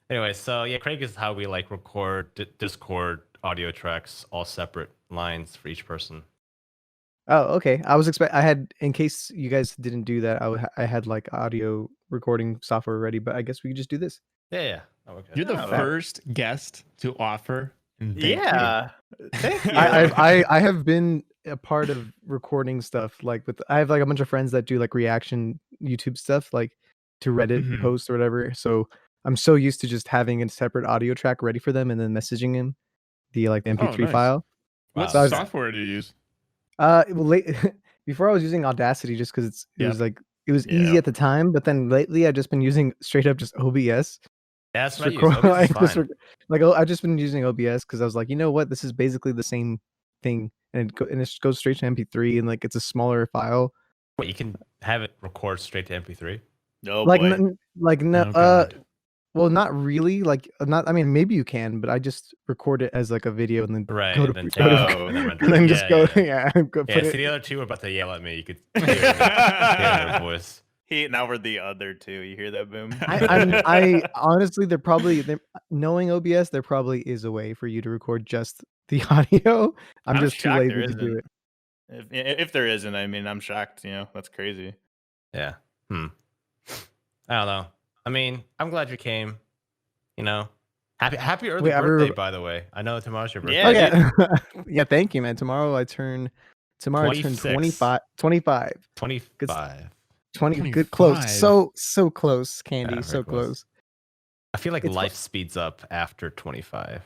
Anyway, so yeah, Craig is how we like record Discord audio tracks, all separate lines for each person. Oh, okay. I had, in case you guys didn't do that, I had like audio recording software ready, but I guess we could just do this. Yeah. Oh, okay. You're the Oh. first guest to offer, and thank you. Yeah. Thank you. I have been a part of recording stuff like I have like a bunch of friends that do like reaction YouTube stuff, like to Reddit Mhm. posts or whatever. So I'm so used to just having a separate audio track ready for them and then messaging him the MP3 nice. file. What Wow. software do you use? Well, before I was using Audacity just because it was like it was easy at the time, but then lately I've just been using straight up just OBS. Yeah, that's what I use. Record- OBS is just fine. I've just been using OBS because I was like, you know what, this is basically the same thing, and it goes straight to MP3, and like it's a smaller file. Wait, you can have it record straight to MP3? Oh Like boy. no, Oh, God. well, not really. Like not. I mean, maybe you can, but I just record it as like a video and then Right, go and to then go take to- it and then render and then it. just go. Yeah, go Yeah, put so it. the other two are about to yell at me. You could hear their voice. Now we're the other two. You hear that, Boom? I honestly, knowing OBS, there probably is a way for you to record just the audio. I'm just too shocked there lazy to do isn't. it. If there isn't, I mean, I'm shocked. That's crazy. Yeah. I don't know. I mean, I'm glad you came. Happy early birthday, by the way. I know tomorrow's your birthday. Yeah, Oh, yeah. Yeah, thank you, man. Tomorrow I turn 25. 25. 20. Good, close. So close, Candy. Yeah, So very close. close. I feel like It's life speeds up after 25.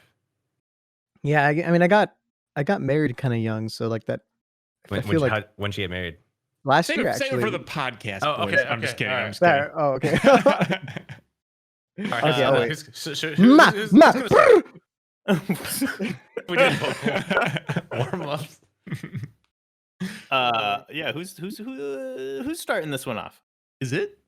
Yeah, I mean, I got married kind of young, so like that. I feel like When she get married? last Save year, it actually. for the podcast. Oh, boys. okay, I'm just okay, kidding. all I'm right. just kidding. Oh, okay. All right, Okay, I'll wait. who's Ma. gonna start? We did warm-ups. Yeah. Who's starting this one off? Is it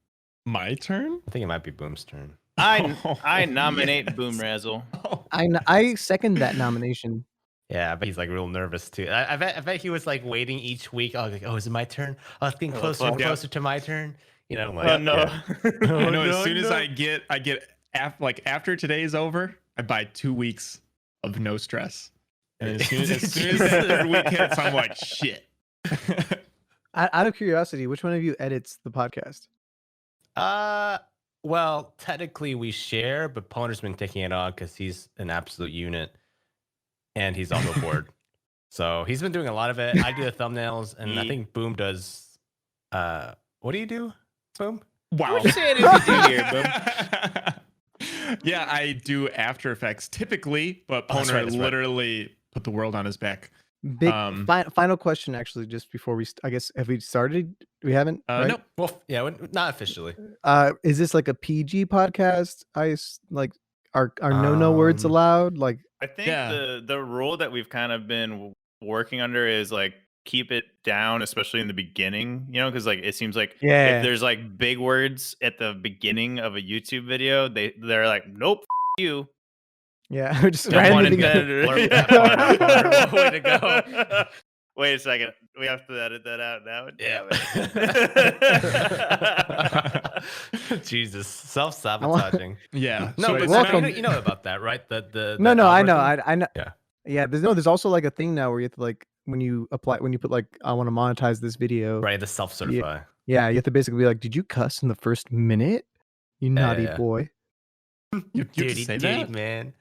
my turn? I think it might be Boom's turn. I nominate Boom Razzle. I second that nomination. Yeah, but he's like real nervous too. I bet he was like waiting each week. Oh, like, is it my turn? Oh, it's getting closer and closer to my turn. I'm like, Oh no. yeah. I know. As no, soon as no. I get after today's over, I buy 2 weeks of no stress. And as soon as that week hits, I'm like, shit. Out of curiosity, which one of you edits the podcast? Well, technically we share, but Poner's been taking it on because he's an absolute unit, and he's also bored. So he's been doing a lot of it. I do the thumbnails, and I think Boom does. What do you do, Boom? Wow. What you saying if you do here, Boom? Yeah, I do After Effects typically, but Oh, that's Poner right, that's right. literally put the world on his back. Big final question, actually, just before I guess, have we started? We haven't. Right? No. Well, yeah, not officially. Is this like a PG podcast? Are no words allowed? Like, I think Yeah. the rule that we've kind of been working under is like keep it down, especially in the beginning, because like it seems like Yeah. if there's like big words at the beginning of a YouTube video, they're like, nope, you. yeah, just Don't right in want the it beginning. Blurb that part. Way to go. Wait a second. We have to edit that out now. Jesus, self-sabotaging. Yeah. No, So but it's welcome. you know about that, right? No, I know. algorithm? I know. Yeah. Yeah, there's also like a thing now where you have to like when you put like I want to monetize this video. Right, the self-certify. Yeah, you have to basically be like, did you cuss in the first minute? You naughty yeah. boy. You have to Dirty, say dirty that? man.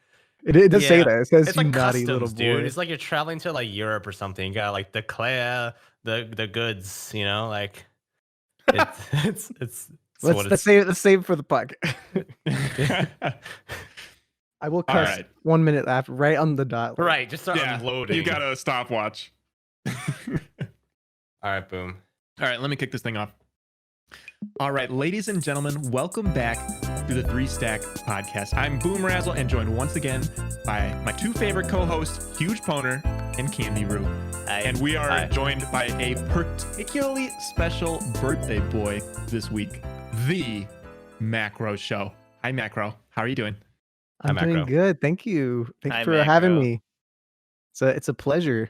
It does say Yeah. that. It says It's you like naughty customs, little boy. dude. It's like you're traveling to like Europe or something. You gotta like declare the goods. Like it's Let's save it for the podcast. I will cuss right. 1 minute after, right on the dot. right. Just start Yeah, unloading. you got a stopwatch. All right, Boom. All right, let me kick this thing off. All right, ladies and gentlemen, welcome back to the 3 Stack Podcast. I'm Boom Razzle and joined once again by my 2 favorite co-hosts, Huge Poner and Candy Roo. And we are joined by a particularly special birthday boy this week, the Macro Show. Hi, Macro. How are you doing? I'm Hi, doing Macro. good. Thank you. Thank you Hi, for having Macro. me. It's a pleasure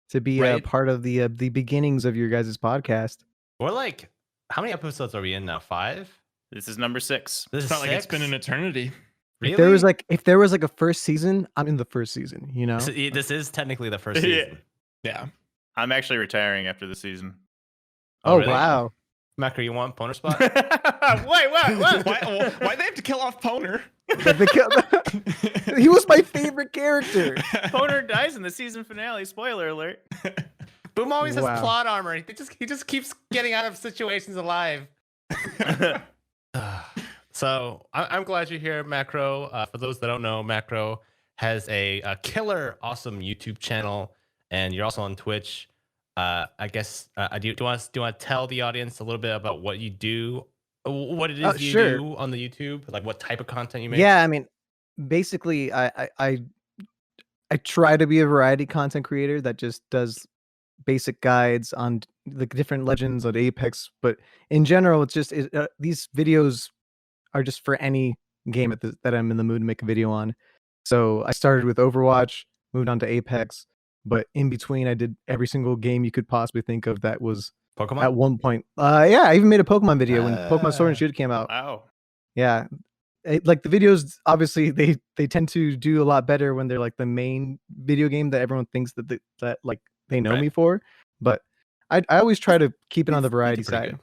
to be a Right? part of the beginnings of your guys' podcast. We're like, how many episodes are we in now? 5? This is number 6. This It's is not like it's been 6? an eternity. If there was like a first season, I'm in the first season. You know, this is technically the first season. Yeah. I'm actually retiring after the season. Oh, really? wow. Macro, you want Poner spot? Wait, what? Why they have to kill off Poner? He was my favorite character. Poner dies in the season finale. Spoiler alert. Boom always has Wow. plot armor. He just keeps getting out of situations alive. So I'm glad you're here, Macro. For those that don't know, Macro has a killer, awesome YouTube channel, and you're also on Twitch. I guess do you want to tell the audience a little bit about what you do, what it is you sure. do on the YouTube, like what type of content you make? Yeah, I mean, basically, I try to be a variety content creator that just does basic guides on the different legends of Apex, but in general, it's just these videos are just for any game that I'm in the mood to make a video on. So I started with Overwatch, moved on to Apex, but in between, I did every single game you could possibly think of that was Pokemon. at one point. Yeah, I even made a Pokemon video when Pokemon Sword and Shield came out. Wow. Yeah, like the videos, obviously they tend to do a lot better when they're like the main video game that everyone thinks that like they know me for. But I always try to keep it on the variety side.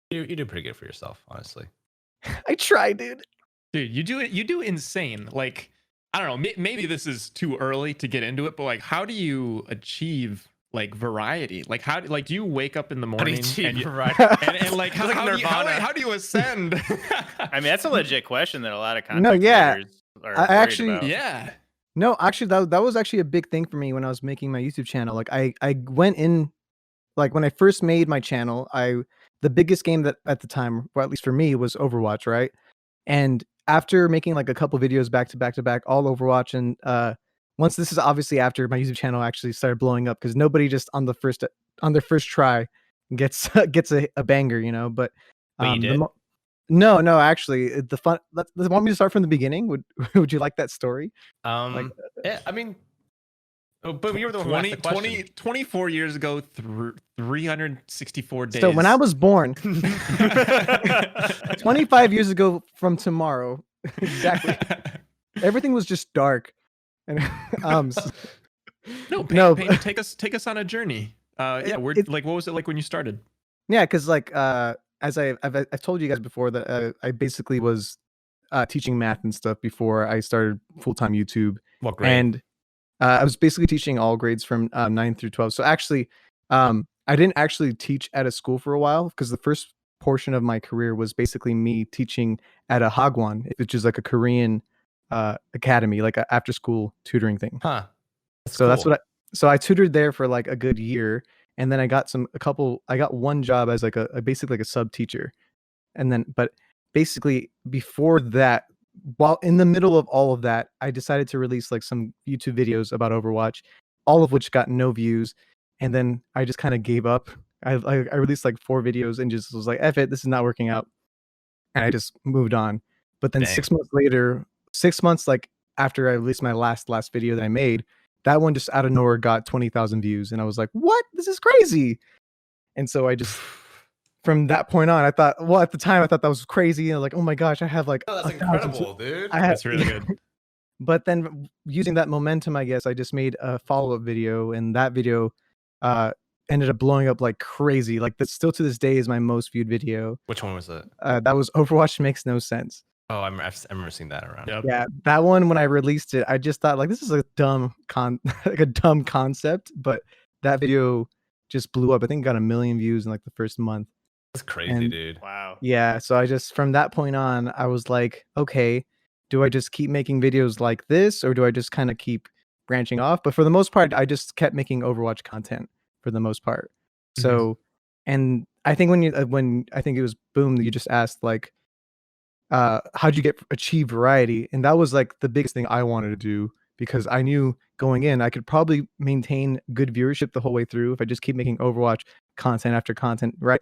You do pretty good for yourself, honestly. I try, dude. Dude, you do insane. Like, I don't know, maybe this is too early to get into it, but like, how do you achieve like variety? Like, do you wake up in the morning and like how do you ascend? I mean, that's a legit question that a lot of content creators are I actually about. Yeah. No, actually that was actually a big thing for me when I was making my YouTube channel. Like I went in, like when I first made my channel, the biggest game that at the time, or at least for me, was Overwatch, right? And after making like a couple videos back to back, all Overwatch, and once this is obviously after my YouTube channel actually started blowing up, because nobody just on their first try gets a banger, you know. But you did? No, actually, the fun. Want me to start from the beginning? Would you like that story? Yeah, I mean, but you were the one who asked the question. 24 years ago, 364 days. So when I was born, 25 years ago from tomorrow, exactly, everything was just dark. And take us on a journey. Yeah, what was it like when you started? Yeah, because like as I've told you guys before that I basically was teaching math and stuff before I started full-time YouTube. What grade? And I was basically teaching all grades from 9 through 12. So actually, I didn't actually teach at a school for a while, because the first portion of my career was basically me teaching at a Hagwon, which is like a Korean academy, like an after-school tutoring thing. Huh. That's what I tutored there for like a good year, and then I got one job as like basically like a sub teacher, and then but basically before that, while in the middle of all of that, I decided to release like some YouTube videos about Overwatch, all of which got no views, and then I just kind of gave up. I released like 4 videos and just was like, F it, this is not working out, and I just moved on. But then 6 months later, 6 months like after I released my last video that I made, that one just out of nowhere got 20,000 views, and I was like, what? This is crazy. And so I just, from that point on, I thought, well, at the time I thought that was crazy, and like, oh my gosh, I have like, that's incredible, dude. That's really good. But then using that momentum, I guess I just made a follow-up video, and that video ended up blowing up like crazy. Like, that still to this day is my most viewed video. Which one was it? That was Overwatch Makes No Sense. Oh, I remember seeing that around. Yep. Yeah, that one, when I released it, I just thought like, this is a dumb like a dumb concept, but that video just blew up. I think it got 1 million views in like the first month. That's crazy, dude. Wow. Yeah, so I just, from that point on, I was like, okay, do I just keep making videos like this, or do I just kind of keep branching off? But for the most part, I just kept making Overwatch content for the most part. So, and I think when I think it was Boom, you just asked like, how'd you achieve variety? And that was like the biggest thing I wanted to do, because I knew going in I could probably maintain good viewership the whole way through if I just keep making Overwatch content after content, right?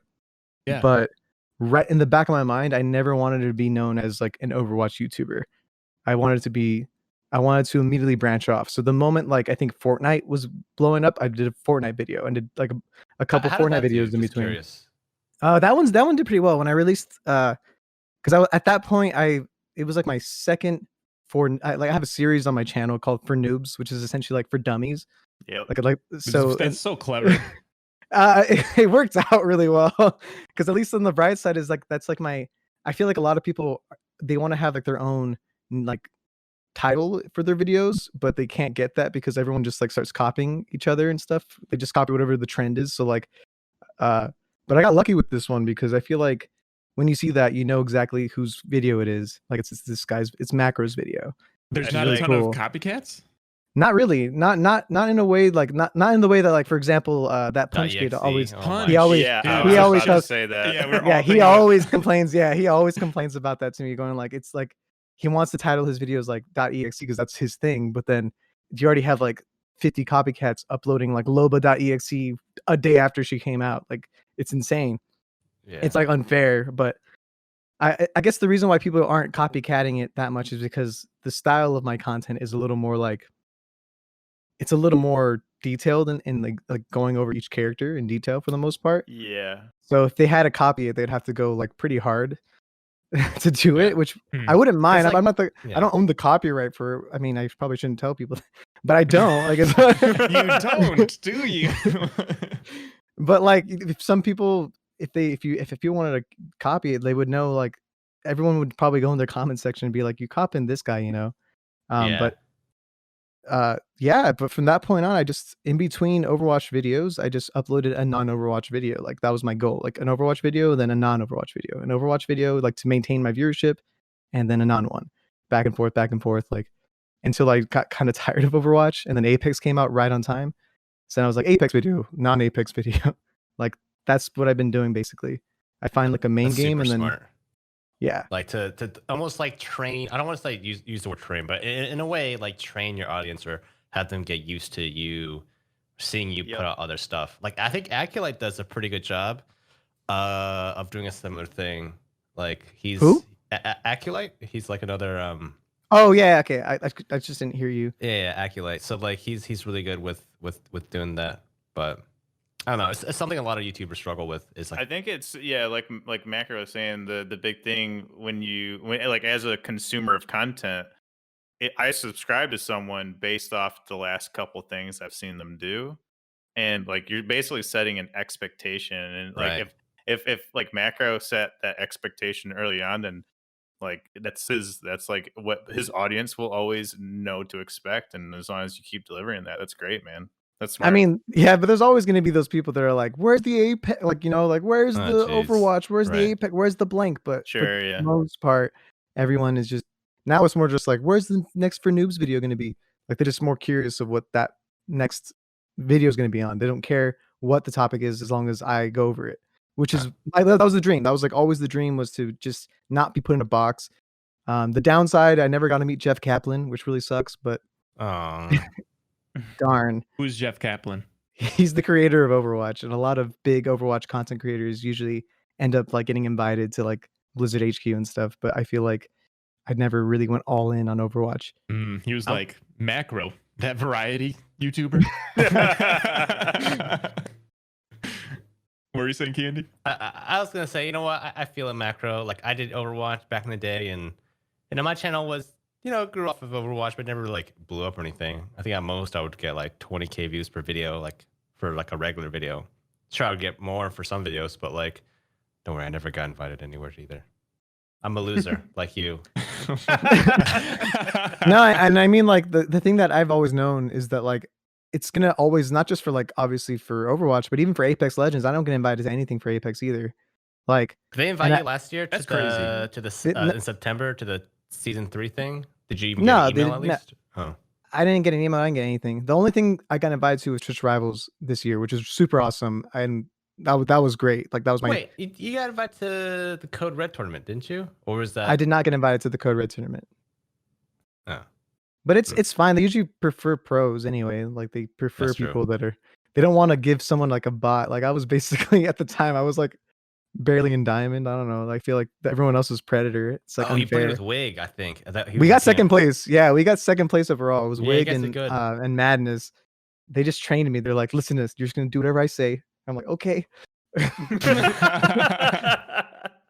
Yeah. But right in the back of my mind, I never wanted to be known as like an Overwatch YouTuber. I wanted to immediately branch off. So the moment like I think Fortnite was blowing up, I did a Fortnite video and did like a couple Fortnite videos in between. Curious. That one did pretty well when I released. Because at that point it was like my second I have a series on my channel called For Noobs, which is essentially like for dummies. Yep. So That's so clever. it worked out really well because at least on the bright side is like that's like I feel like a lot of people, they want to have like their own like title for their videos, but they can't get that because everyone just like starts copying each other and stuff. They just copy whatever the trend is. So like but I got lucky with this one because I feel like when you see that, you know exactly whose video it is. Like it's this guy's, it's Macro's video. There's That's not a really ton cool. of copycats. Not really, not in a way like not in the way that like for example that Punch kid .exe. always Oh my he always Yeah, Dude, I he was always about to has- say that. Yeah, we're yeah all he thinking always complains he always complains about that to me, going like it's like he wants to title his videos like .exe because that's his thing, but then you already have like 50 copycats uploading like loba.exe a day after she came out. Like it's insane. Yeah. It's like unfair, but I guess the reason why people aren't copycatting it that much is because the style of my content is a little more like, it's a little more detailed and like going over each character in detail for the most part. Yeah. So if they had to copy it, they'd have to go like pretty hard to do Yeah. it, which Hmm. I wouldn't mind. like- I'm not yeah. I don't own the copyright for. I mean, I probably shouldn't tell people, but I don't. Like, it's, You don't, do you? But like, if some people, if you wanted to copy it, they would know. Like, everyone would probably go in their comment section and be like, "You copying this guy," you know. Yeah. But yeah, but from that point on, I just, in between Overwatch videos, I just uploaded a non-Overwatch video. Like that was my goal, like an Overwatch video, then a non-Overwatch video, an Overwatch video, like to maintain my viewership, and then a non-one, back and forth, like until I got kind of tired of Overwatch, and then Apex came out right on time. So I was like, Apex video, non-Apex video. Like that's what I've been doing basically. I find like a main That's game super and then smart. yeah. Like to almost like train. I don't want to say use the word train, but in a way, like train your audience or have them get used to you seeing you Yep. put out other stuff. Like I think Aculite does a pretty good job of doing a similar thing. Like he's Who? Aculite. He's like another Oh yeah, okay. I just didn't hear you. yeah, Aculite. So like he's really good with doing that. But I don't know. It's something a lot of YouTubers struggle with. Is I like think it's like Macro was saying, the big thing when like as a consumer of content, I subscribe to someone based off the last couple things I've seen them do, and like you're basically setting an expectation, and like Right. if like Macro set that expectation early on, then like that's like what his audience will always know to expect, and as long as you keep delivering that, that's great, man. That's smart. I mean, yeah, but there's always going to be those people that are like, "Where's the Apex? Like, you know, like where's Oh, the jeez. Overwatch? Where's Right. the Apex? Where's the blank?" But for Sure, yeah. the most part, everyone is just, now it's more just like, "Where's the next For Noobs video going to be?" Like they're just more curious of what that next video is going to be on. They don't care what the topic is as long as I go over it. Which is that was the dream. That was like always the dream, was to just not be put in a box. The downside, I never got to meet Jeff Kaplan, which really sucks. But oh, darn. Who's Jeff Kaplan? He's the creator of Overwatch, and a lot of big Overwatch content creators usually end up like getting invited to like Blizzard HQ and stuff. But I feel like I never really went all in on Overwatch. He was Oh. like Macro, that variety YouTuber. What were you saying, Candy? I was gonna say, you know what? I feel a Macro. Like I did Overwatch back in the day, and my channel was, grew off of Overwatch, but never like blew up or anything. I think at most I would get like 20K views per video, like for like a regular video. Sure, I would get more for some videos, but like, don't worry, I never got invited anywhere either. I'm a loser like you. No, and I mean like the thing that I've always known is that like it's gonna always, not just for like obviously for Overwatch, but even for Apex Legends, I don't get invited to anything for Apex either. Like Did they invite And you last year to That's crazy. in September to the season 3 thing? Did you even No, get they an email at did not. least? Oh, I didn't get an email. I didn't get anything. The only thing I got invited to was Twitch Rivals this year, which is super awesome, and that was great. Like that was my. wait, you got invited to the Code Red tournament, didn't you? Or was that? I did not get invited to the Code Red tournament. Oh. But it's fine. They usually prefer pros anyway. Like they prefer That's true. people that are. They don't want to give someone like a bot. Like I was basically at the time, I was like barely in diamond. I don't know. I feel like everyone else was predator. It's like Oh, you played unfair. with Wig, I think. We got second place. Yeah, we got second place overall. It was Yeah, you Wig guys did good. and Madness. They just trained me. They're like, listen to this. You're just gonna do whatever I say. I'm like, okay.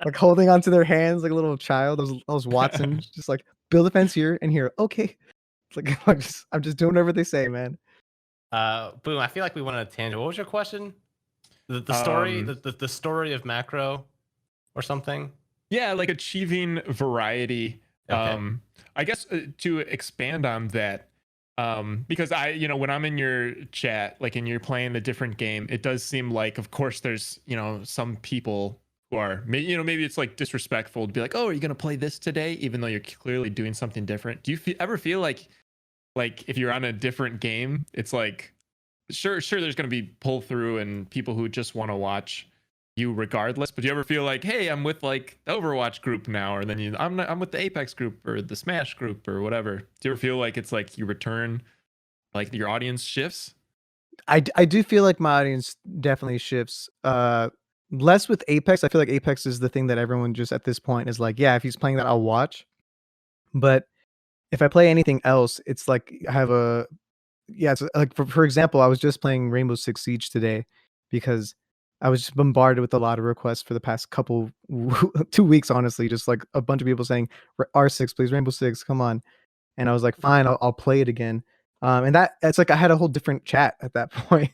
Like holding onto their hands like a little child. I was Watson, just like build a fence here and here. Okay. It's like I'm just doing whatever they say, man. Boom. I feel like we went on a tangent. What was your question? The story, the story of macro, or something. Yeah, like achieving variety. Okay. I guess to expand on that, because when I'm in your chat, like, and you're playing the different game, it does seem like, of course, there's, some people who are, maybe it's like disrespectful to be like, oh, are you gonna play this today, even though you're clearly doing something different. Do you ever feel like if you're on a different game, it's like, sure, there's gonna be pull through and people who just want to watch you regardless, but do you ever feel like, hey, I'm with like the Overwatch group now, or then I'm with the Apex group or the Smash group or whatever? Do you ever feel like it's like you return, like your audience shifts? I do feel like my audience definitely shifts. Less with Apex. I feel like Apex is the thing that everyone just at this point is like, yeah, if he's playing that, I'll watch. But if I play anything else, it's like I have it's like for example, I was just playing Rainbow Six Siege today because I was just bombarded with a lot of requests for the past couple 2 weeks, honestly, just like a bunch of people saying R6, please, Rainbow Six, come on. And I was like, fine, I'll play it again. And it's like I had a whole different chat at that point.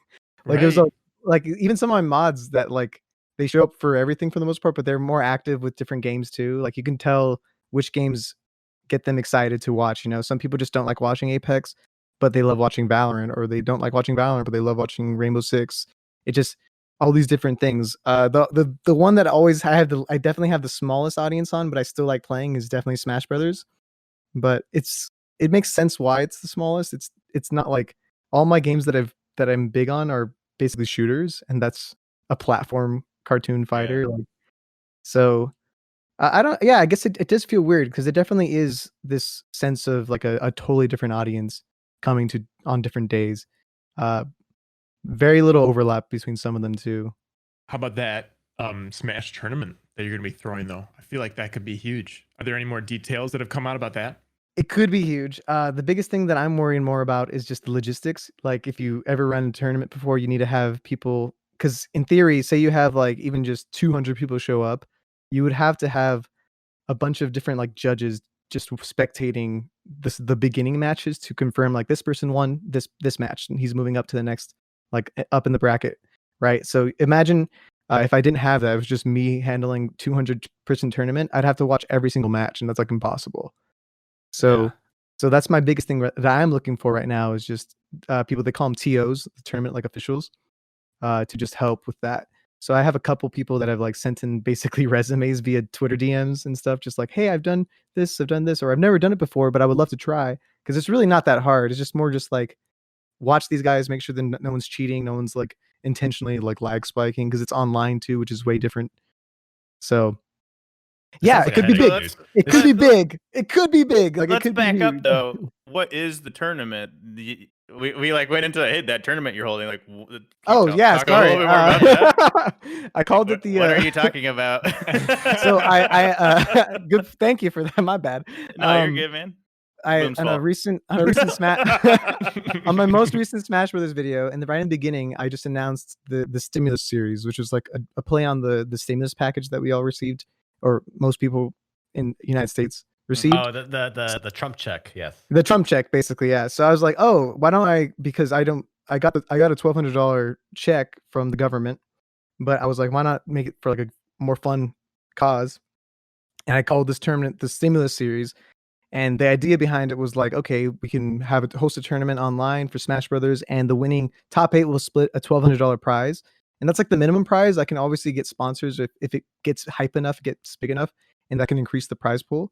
Like it was Right. like even some of my mods that like they show up for everything for the most part, but they're more active with different games too. Like you can tell which games get them excited to watch. Some people just don't like watching Apex, but they love watching Valorant, or they don't like watching Valorant, but they love watching Rainbow Six. It just all these different things. The one that always I definitely have the smallest audience on, but I still like playing is definitely Smash Brothers. But it makes sense why it's the smallest. It's not like all my games that I'm big on are basically shooters, and that's a platform cartoon fighter. Yeah. Like so I don't. Yeah, I guess it does feel weird because it definitely is this sense of like a totally different audience coming to on different days. Uh, very little overlap between some of them too. How about that Smash tournament that you're gonna be throwing though? I feel like that could be huge. Are there any more details that have come out about that? It could be huge. The biggest thing that I'm worrying more about is just the logistics. Like if you ever run a tournament before, you need to have people. Because in theory, say you have like even just 200 people show up, you would have to have a bunch of different like judges just spectating the beginning matches to confirm like this person won this match and he's moving up to the next, like up in the bracket, right? So imagine if I didn't have that, it was just me handling 200-person tournament, I'd have to watch every single match, and that's like impossible. So so that's my biggest thing that I'm looking for right now is just people, they call them TOs, the tournament like officials, to just help with that. So I have a couple people that have like sent in basically resumes via Twitter DMs and stuff, just like, hey, I've done this, or I've never done it before, but I would love to try, because it's really not that hard. It's just more just like watch these guys, make sure that no one's cheating, no one's like intentionally like lag spiking, because it's online too, which is way different. So yeah, it could be big. It could be big. It could be big. Like, let's back up though. What is the tournament? We like went into that tournament you're holding. Like, oh yeah, talk sorry. a little bit more about that. I called it the. What are you talking about? So I good. Thank you for that. My bad. No, you're good, man. On a recent Smash on my most recent Smash Brothers video, and right in the beginning, I just announced the stimulus series, which was like a play on the stimulus package that we all received, or most people in the United States received. Oh, the Trump check, yes. The Trump check, basically, yeah. So I was like, oh, why don't I? Because I got a $1,200 check from the government, but I was like, why not make it for like a more fun cause? And I called this tournament the stimulus series. And the idea behind it was like, okay, we can host a tournament online for Smash Brothers, and the winning top 8 will split a $1,200 prize. And that's like the minimum prize. I can obviously get sponsors if it gets hype enough, gets big enough, and that can increase the prize pool.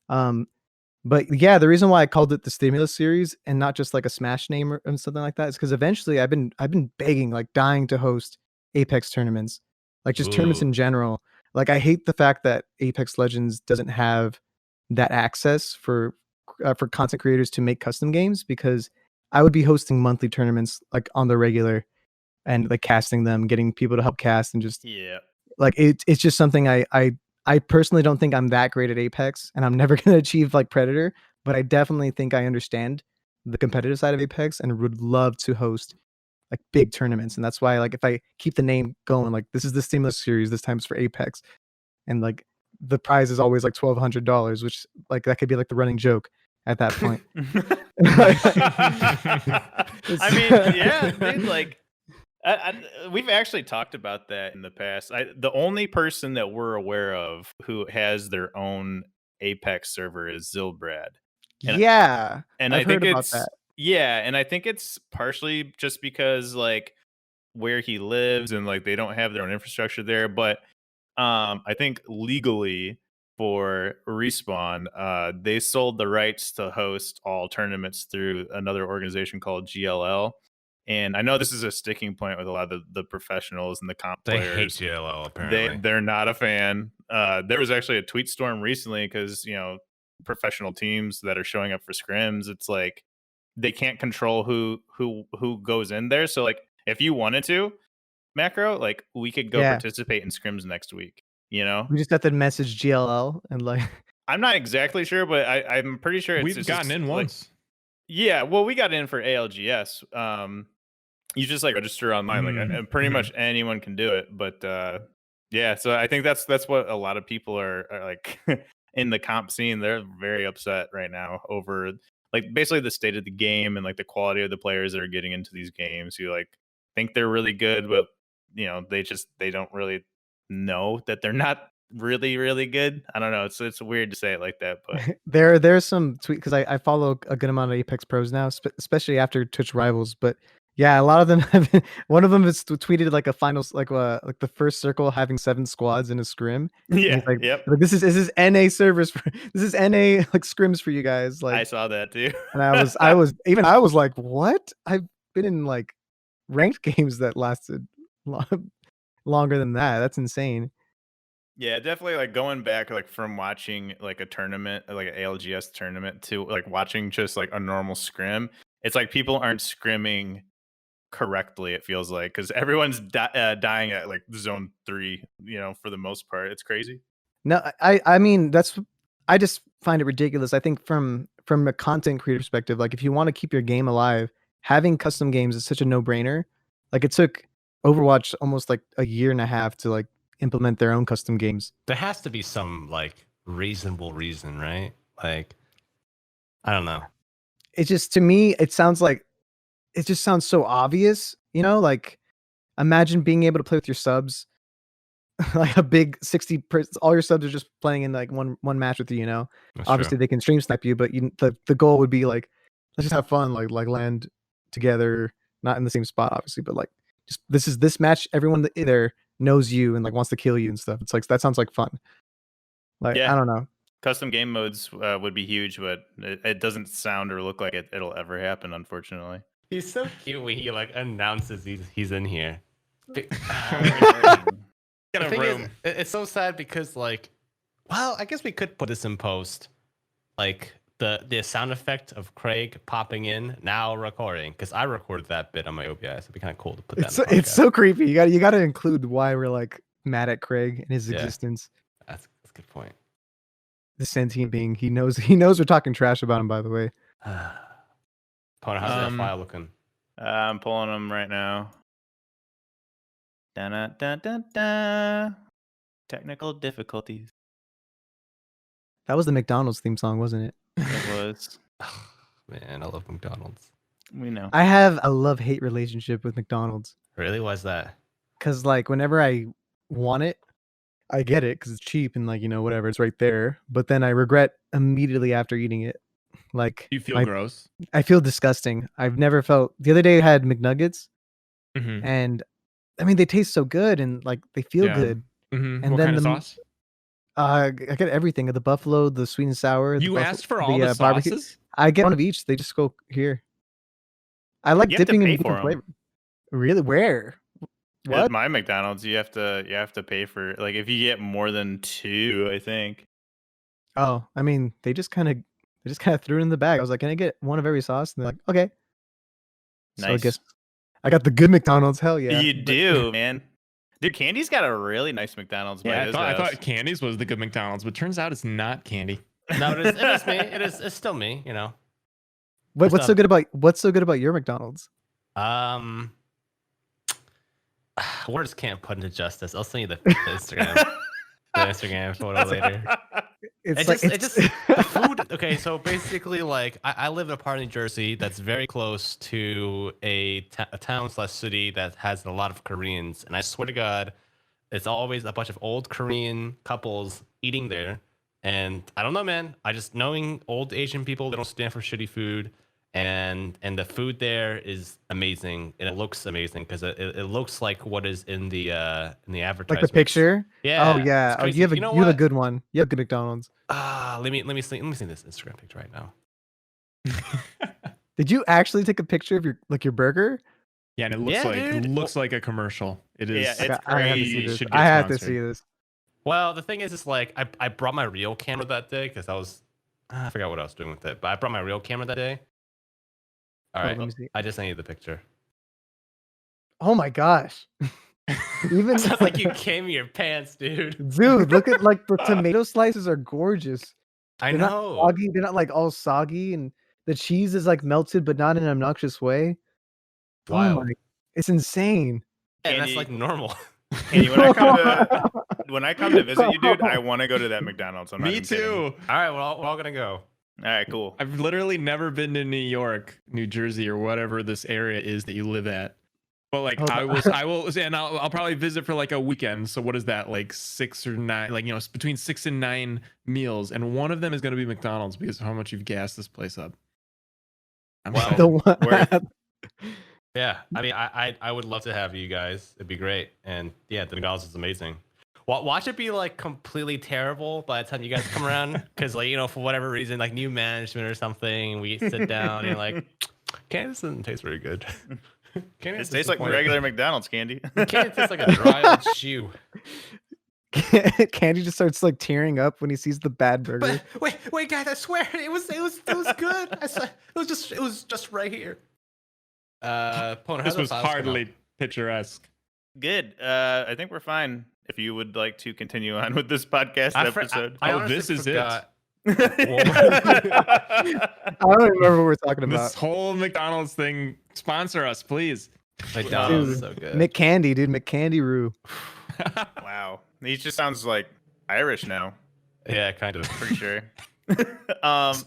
But yeah, the reason why I called it the Stimulus series and not just like a Smash name or something like that is because eventually I've been begging, like dying to host Apex tournaments, like just tournaments in general. Like I hate the fact that Apex Legends doesn't have that access for content creators to make custom games, because I would be hosting monthly tournaments like on the regular and like casting them, getting people to help cast, and just like it's just something I personally don't think I'm that great at Apex, and I'm never going to achieve like Predator, but I definitely think I understand the competitive side of Apex and would love to host like big tournaments. And that's why, like, if I keep the name going, like this is the Stimulus series, this time it's for Apex, and like the prize is always like $1,200, which like that could be like the running joke at that point. I mean, yeah, dude, like we've actually talked about that in the past. The only person that we're aware of who has their own Apex server is Zilbrad. Yeah, And I've I think heard about it's that. yeah, and I think it's partially just because like where he lives and like they don't have their own infrastructure there, but I think legally for Respawn, they sold the rights to host all tournaments through another organization called GLL. And I know this is a sticking point with a lot of the professionals and the comp They players. hate GLL apparently. They're not a fan. There was actually a tweet storm recently because professional teams that are showing up for scrims, it's like they can't control who goes in there. So like if you wanted to, Macro, like we could go participate in scrims next week. We just have to message GLL and like I'm not exactly sure, but I'm pretty sure we've gotten in once. Yeah, well, we got in for ALGS. You just like register online, like pretty much anyone can do it. But yeah, so I think that's what a lot of people are like in the comp scene. They're very upset right now over like basically the state of the game and like the quality of the players that are getting into these games. You like think they're really good, but they don't really know that they're not really really good. I don't know, it's weird to say it like that, but there's some tweet because I follow a good amount of Apex pros now, especially after Twitch Rivals. But yeah, a lot of them have been, one of them has tweeted like a finals like the first circle having 7 squads in a scrim. Yeah, like, yep. Like, this is NA servers this is NA like scrims for you guys. Like I saw that too. And I was like, what? I've been in like ranked games that lasted longer than that. That's insane. Yeah, definitely like going back like from watching like a tournament, like an ALGS tournament to like watching just like a normal scrim. It's like people aren't scrimming correctly, it feels like, because everyone's dying at like zone 3, for the most part. It's crazy. No, I mean I just find it ridiculous. I think from a content creator perspective, like if you want to keep your game alive, having custom games is such a no-brainer. Like it took Overwatch almost like a year and a half to like implement their own custom games. There has to be some like reasonable reason, right? Like I don't know. It just, to me, it just sounds so obvious, like imagine being able to play with your subs like a big 60 all your subs are just playing in like one match with you. That's Obviously true. they can stream snipe you, but the goal would be like, let's just have fun, like land together, not in the same spot obviously, but like just this match, everyone there knows you and like wants to kill you and stuff. It's like that sounds like fun. Like I don't know. Custom game modes would be huge, but it doesn't sound or look like it'll ever happen, unfortunately. He's so cute when he like announces he's in here. The thing is, it's so sad because like, well, I guess we could put this in post, like the sound effect of Craig popping in now recording, because I recorded that bit on my OBS. It'd be kind of cool to put that. It's so creepy. You got to include why we're like mad at Craig and his existence. That's a good point. The sentient being, he knows we're talking trash about him. By the way, Connor, how's that file looking? I'm pulling them right now. Da-da-da-da-da. Technical difficulties. That was the McDonald's theme song, wasn't it? It was. Man, I love McDonald's. We know. I have a love-hate relationship with McDonald's. Really? Why's that? Because like whenever I want it, I get it because it's cheap and like whatever, it's right there. But then I regret immediately after eating it. Like you feel gross. I feel disgusting. I've never felt. The other day I had McNuggets, and I mean they taste so good and like they feel good. And what then kind of sauce? I get everything. The buffalo, the sweet and sour. You asked for all the barbecue. Sauces? I get one of each. They just go here. I like dipping in different flavor. Really? Where? What? At my McDonald's, you have to pay for, like, if you get more than 2, I think. Oh, I mean, they just kind of threw it in the bag. I was like, "Can I get one of every sauce?" And they're like, "Okay." Nice. So I guess I got the good McDonald's. Hell yeah. You do, man. Dude, Candy's got a really nice McDonald's. Yeah, I thought Candy's was the good McDonald's, but turns out it's not Candy. No, it is me. It's still me. What's so good about your McDonald's? Words can't put into justice. I'll send you the Instagram. the Instagram photo later. It's It just the food. Okay, so basically, like I live in a part of New Jersey that's very close to a town/city that has a lot of Koreans, and I swear to God, it's always a bunch of old Korean couples eating there. And I don't know, man. I just knowing old Asian people, they don't stand for shitty food, and the food there is amazing, and it looks amazing because it looks like what is in the like advertisement. the picture. Yeah. Oh yeah. It's Oh, crazy. you have a You know you have a what? good one. You have good McDonald's. Let me see this Instagram picture right now. Did you actually take a picture of your burger? Yeah, and it looks Yeah, like dude. it looks like a commercial. It is. Yeah, it's I have to see crazy. this. Should get I have to sponsored. see this. Well, the thing is, it's like I brought my real camera that day because I forgot what I was doing with it, but I brought my real camera that day. All Oh, right, let me see. I just sent you the picture. Oh my gosh. Even Sounds like you came in your pants, dude. dude, look at like the tomato slices are gorgeous. I They're not know. soggy. They're not like all soggy, and the cheese is like melted, but not in an obnoxious way. Wild. Oh my, it's insane. And that's Candy- like normal. Candy, when I come to visit you, dude, I want to go to that McDonald's. I'm not Me even kidding. too. All right, we're all gonna go. All right, cool. I've literally never been to New York, New Jersey, or whatever this area is that you live at. But like Oh, I will, and I'll probably visit for like a weekend. So what is that, like 6 or 9, like, you know, between 6 and 9 meals, and one of them is going to be McDonald's because of how much you've gassed this place up. Well, The one- Worth. Yeah, I mean, I would love to have you guys. It'd be great. And yeah, the McDonald's is amazing. Watch it be like completely terrible by the time you guys come around, because like, you know, for whatever reason, like new management or something, we sit down and you're like, Candy, this doesn't taste very good. Candy, It tastes like regular McDonald's candy. Candy tastes like a dry old shoe. Candy just starts like tearing up when he sees the bad burger. But wait, guys! I swear it was good. I swear, it was just right here. Poner, This was hardly picturesque. Good. I think we're fine. If you would like to continue on with this podcast episode. I Oh, honestly this is it. forgot. I don't remember what we're talking This about. whole McDonald's thing, sponsor us, please. McDonald's is Dude, so good. McCandy, dude, McCandy-roo. Wow. He just sounds like Irish now. Yeah, kind of. Pretty sure.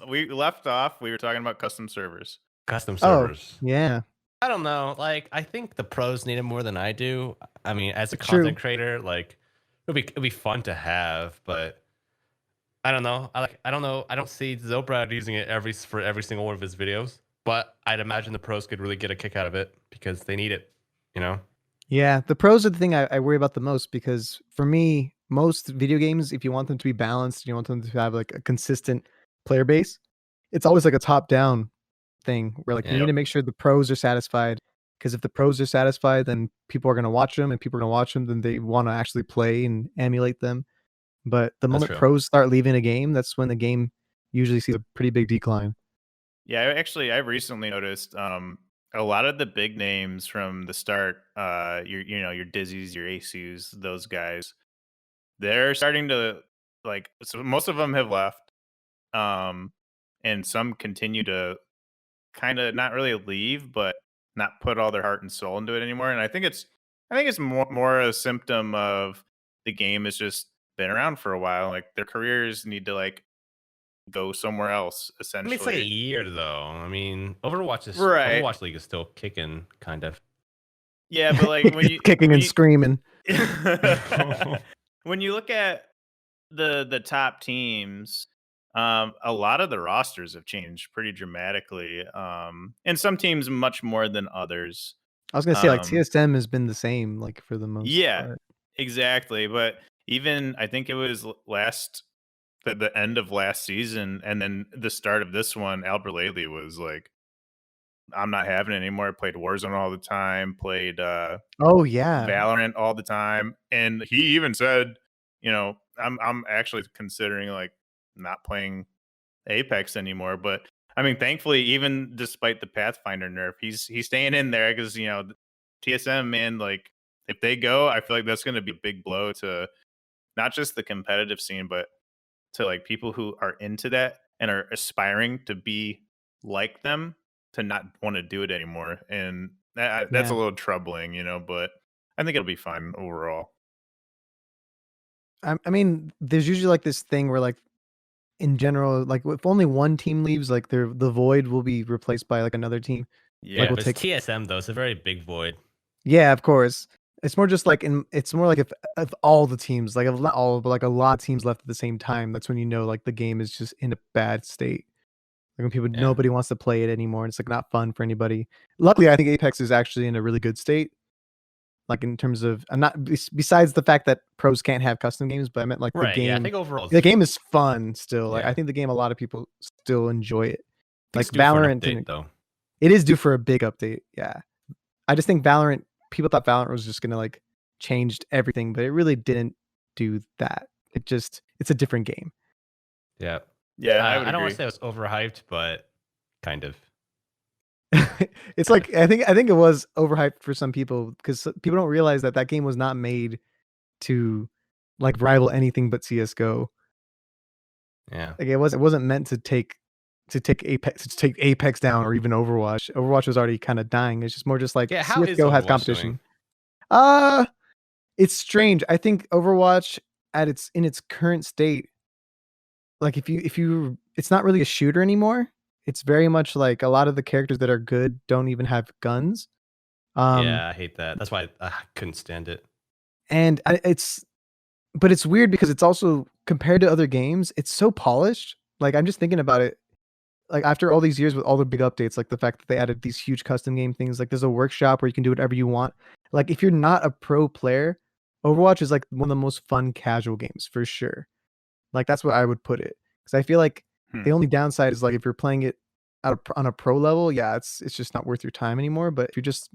We left off. We were talking about custom servers. Custom Oh, servers. yeah. I don't know. Like, I think the pros need it more than I do. I mean, as a True. content creator, like, it'd be fun to have, but I don't know. I don't know. I don't see Zobrad using it for every single one of his videos, but I'd imagine the pros could really get a kick out of it because they need it. You know? Yeah, the pros are the thing I worry about the most, because for me, most video games, if you want them to be balanced, you want them to have like a consistent player base, it's always like a top-down thing where like you need to make sure the pros are satisfied, because if the pros are satisfied, then people are going to watch them, and people are going to watch them, then they want to actually play and emulate them. But the moment true. pros start leaving a game, that's when the game usually sees a pretty big decline. Yeah, I recently noticed a lot of the big names from the start, your Dizzies, your Asus, those guys, they're starting to so most of them have left, and some continue to kind of not really leave, but not put all their heart and soul into it anymore. And I think it's more a symptom of the game has just been around for a while. Like their careers need to like go somewhere else. I Essentially, mean, it's like a year though. I mean, Right. Overwatch League is still kicking, kind of. yeah, but like when you Kicking when and you- screaming. when you look at the top teams, a lot of the rosters have changed pretty dramatically, and some teams much more than others. I was gonna say like Um, TSM has been the same like for the most Yeah. part. Exactly, but even I think it was the end of last season, and then the start of this one, Albert Laley was like, "I'm not having it anymore." Played Warzone all the time, played Oh yeah. Valorant all the time, and he even said, "You know, I'm actually considering like not playing Apex anymore." But I mean, thankfully, even despite the Pathfinder nerf, he's staying in there because you know TSM, man, like if they go, I feel like that's going to be a big blow to not just the competitive scene, but to like people who are into that and are aspiring to be like them to not want to do it anymore. And that's Yeah. a little troubling, you know, but I think it'll be fine overall. I mean, there's usually like this thing where like in general, like if only one team leaves, like the void will be replaced by like another team. Yeah, Yeah, we'll but take- it's TSM though. It's a very big void. Yeah, of course. It's more just like it's more like if all the teams, like if not all, but like a lot of teams left at the same time, that's when you know like the game is just in a bad state. Like when people Yeah. nobody wants to play it anymore. And it's like not fun for anybody. Luckily, I think Apex is actually in a really good state. Like in terms of, I'm not besides the fact that pros can't have custom games, but I meant like the Right. game. Yeah, I think overall The game is fun still. Like Yeah. I think the game, a lot of people still enjoy it. I Like think it's due for an Valorant, update, though. it is due for a big update. Yeah, I just think Valorant. People thought Valorant was just gonna like changed everything, but it really didn't do that. It's a different game. Yeah. yeah, I would I don't want agree. to say it was overhyped, but kind of. It's like I think it was overhyped for some people because people don't realize that that game was not made to like rival anything but CS:GO. Yeah. Like it wasn't meant to take Apex down or even Overwatch. Overwatch was already kind of dying. It's just more just like Yeah, how is CS:GO has Overwatch competition. doing? It's strange. I think Overwatch in its current state, like if you it's not really a shooter anymore. It's very much like a lot of the characters that are good don't even have guns. Yeah, I hate that. That's why I couldn't stand it. And but it's weird because it's also compared to other games, it's so polished. Like I'm just thinking about it. Like after all these years with all the big updates, like the fact that they added these huge custom game things, like there's a workshop where you can do whatever you want. Like if you're not a pro player, Overwatch is like one of the most fun casual games for sure. Like that's what I would put it. Because I feel like the only downside is like if you're playing it on a pro level, yeah, it's just not worth your time anymore. But if you're just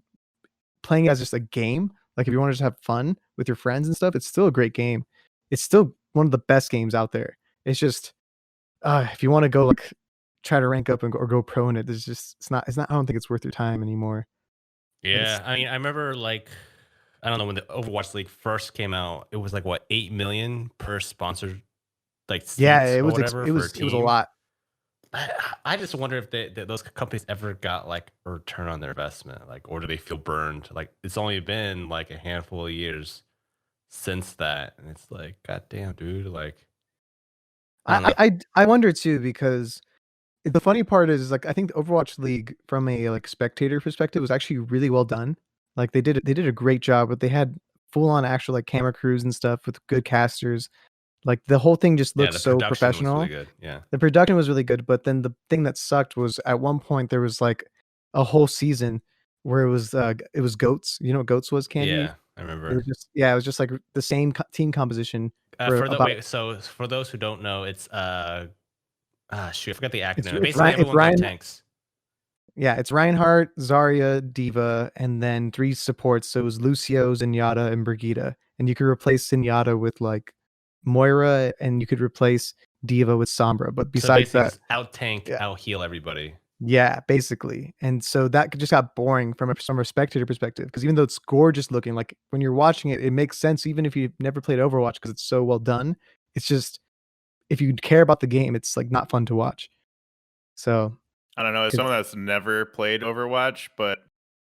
playing it as just a game, like if you want to just have fun with your friends and stuff, it's still a great game. It's still one of the best games out there. It's just if you want to go like try to rank up or go pro in it, it's not I don't think it's worth your time anymore. Yeah, I mean, I remember like I don't know when the Overwatch League first came out, it was like what 8 million per sponsored like seats Yeah, it or was whatever it was for a a team. lot. I just wonder if those companies ever got like a return on their investment, like, or do they feel burned? Like it's only been like a handful of years since that, and it's like, god damn, dude, like. I wonder too because the funny part is like I think the Overwatch League from a like spectator perspective was actually really well done. Like they did a great job, but they had full on actual like camera crews and stuff with good casters. Like the whole thing just Yeah, looked the so production was professional. really good. Yeah. The production was really good, but then the thing that sucked was at one point there was like a whole season where it was goats. You know what goats was, Candy? Yeah, I It remember. was just it was just like the same team composition for about So for those who don't know, it's shoot, I forgot the acronym. it's Basically, Ryan, everyone got tanks. yeah, it's Reinhardt, Zarya, Diva, and then 3 supports. So it was Lucio, Zenyatta, and Brigitte. And you could replace Zenyatta with like Moira, and you could replace Diva with Sombra. But So besides basically, that, just out tank, yeah. out heal everybody. Yeah, basically. And so that just got boring from a spectator perspective. Because even though it's gorgeous looking, like when you're watching it, it makes sense even if you've never played Overwatch because it's so well done. It's just if you care about the game, it's like not fun to watch. So I don't know. As someone that's never played Overwatch, but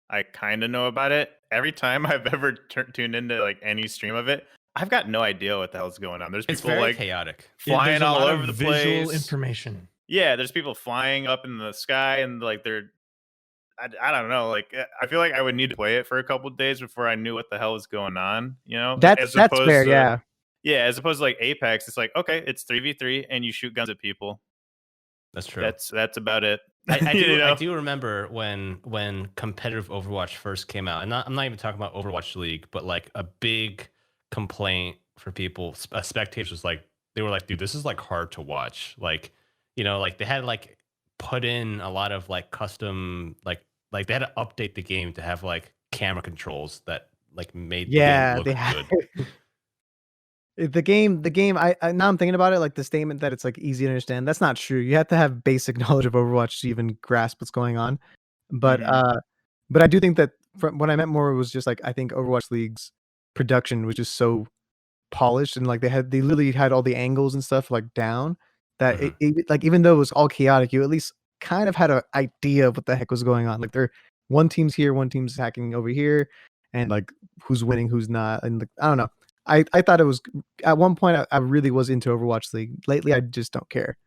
I kind of know about it. Every time I've ever tuned into like any stream of it, I've got no idea what the hell's going on. There's It's people very like chaotic. flying There's a all lot over of the visual place. information. Yeah, there's people flying up in the sky and like I don't know. Like I feel like I would need to play it for a couple of days before I knew what the hell was going on. You know, that's fair. Yeah. Yeah, as opposed to like Apex, it's like okay, it's 3v3 and you shoot guns at people. That's true. That's about it. I do remember when competitive Overwatch first came out, and I'm not even talking about Overwatch League, but like a big complaint for people, spectators was like they were like, dude, this is like hard to watch. Like, you know, like they had like put in a lot of like custom like they had to update the game to have like camera controls that like made the game look good. The game, I now I'm thinking about it, like the statement that it's like easy to understand. That's not true. You have to have basic knowledge of Overwatch to even grasp what's going on. But I do think that from what I meant more was just like I think Overwatch League's production was just so polished and like they literally had all the angles and stuff like down that it like even though it was all chaotic, you at least kind of had an idea of what the heck was going on. Like one team's here, one team's hacking over here, and like who's winning, who's not, and like, I don't know. I thought it was at one point I really was into Overwatch League. Lately, I just don't care.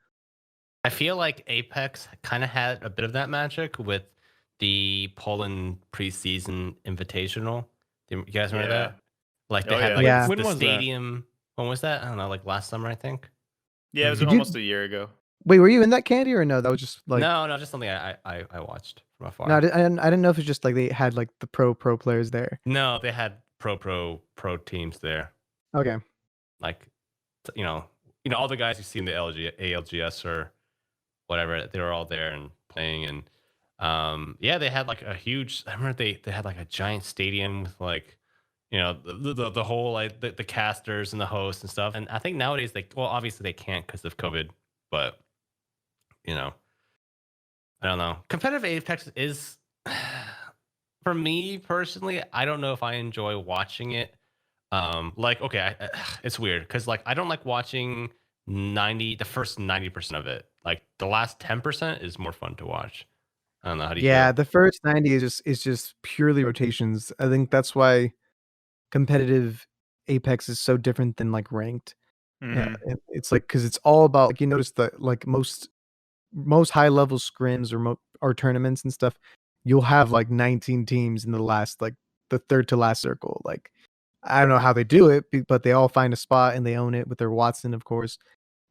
I feel like Apex kind of had a bit of that magic with the Poland preseason invitational. Do you guys remember Yeah. that? Like they Oh, had yeah. like Yeah. When the was that? stadium. When was that? I don't know, like last summer, I think. Yeah, it was Did you- almost a year ago. Wait, were you in that, Candy, or no? That was just like no, just something I watched from afar. no. I didn't know if it's just like they had like the pro players there. No, they had pro teams there. Okay. Like, you know, all the guys you see in the ALGS or whatever, they were all there and playing. And yeah, they had like a huge. I remember they had like a giant stadium with like, the whole like the casters and the hosts and stuff. And I think nowadays obviously they can't because of COVID, but I don't know. Competitive Apex is, for me personally, I don't know if I enjoy watching it. Like, okay, it's weird because like I don't like watching the first 90% of it. Like the last 10% is more fun to watch. I don't know. How do you Yeah, feel? the first 90 is just purely rotations. I think that's why competitive Apex is so different than like ranked. Yeah, Mhm. it's like because it's all about like you notice that like most high level scrims or tournaments and stuff, you'll have like 19 teams in the last like the third to last circle. Like I don't know how they do it, but they all find a spot and they own it with their Watson, of course.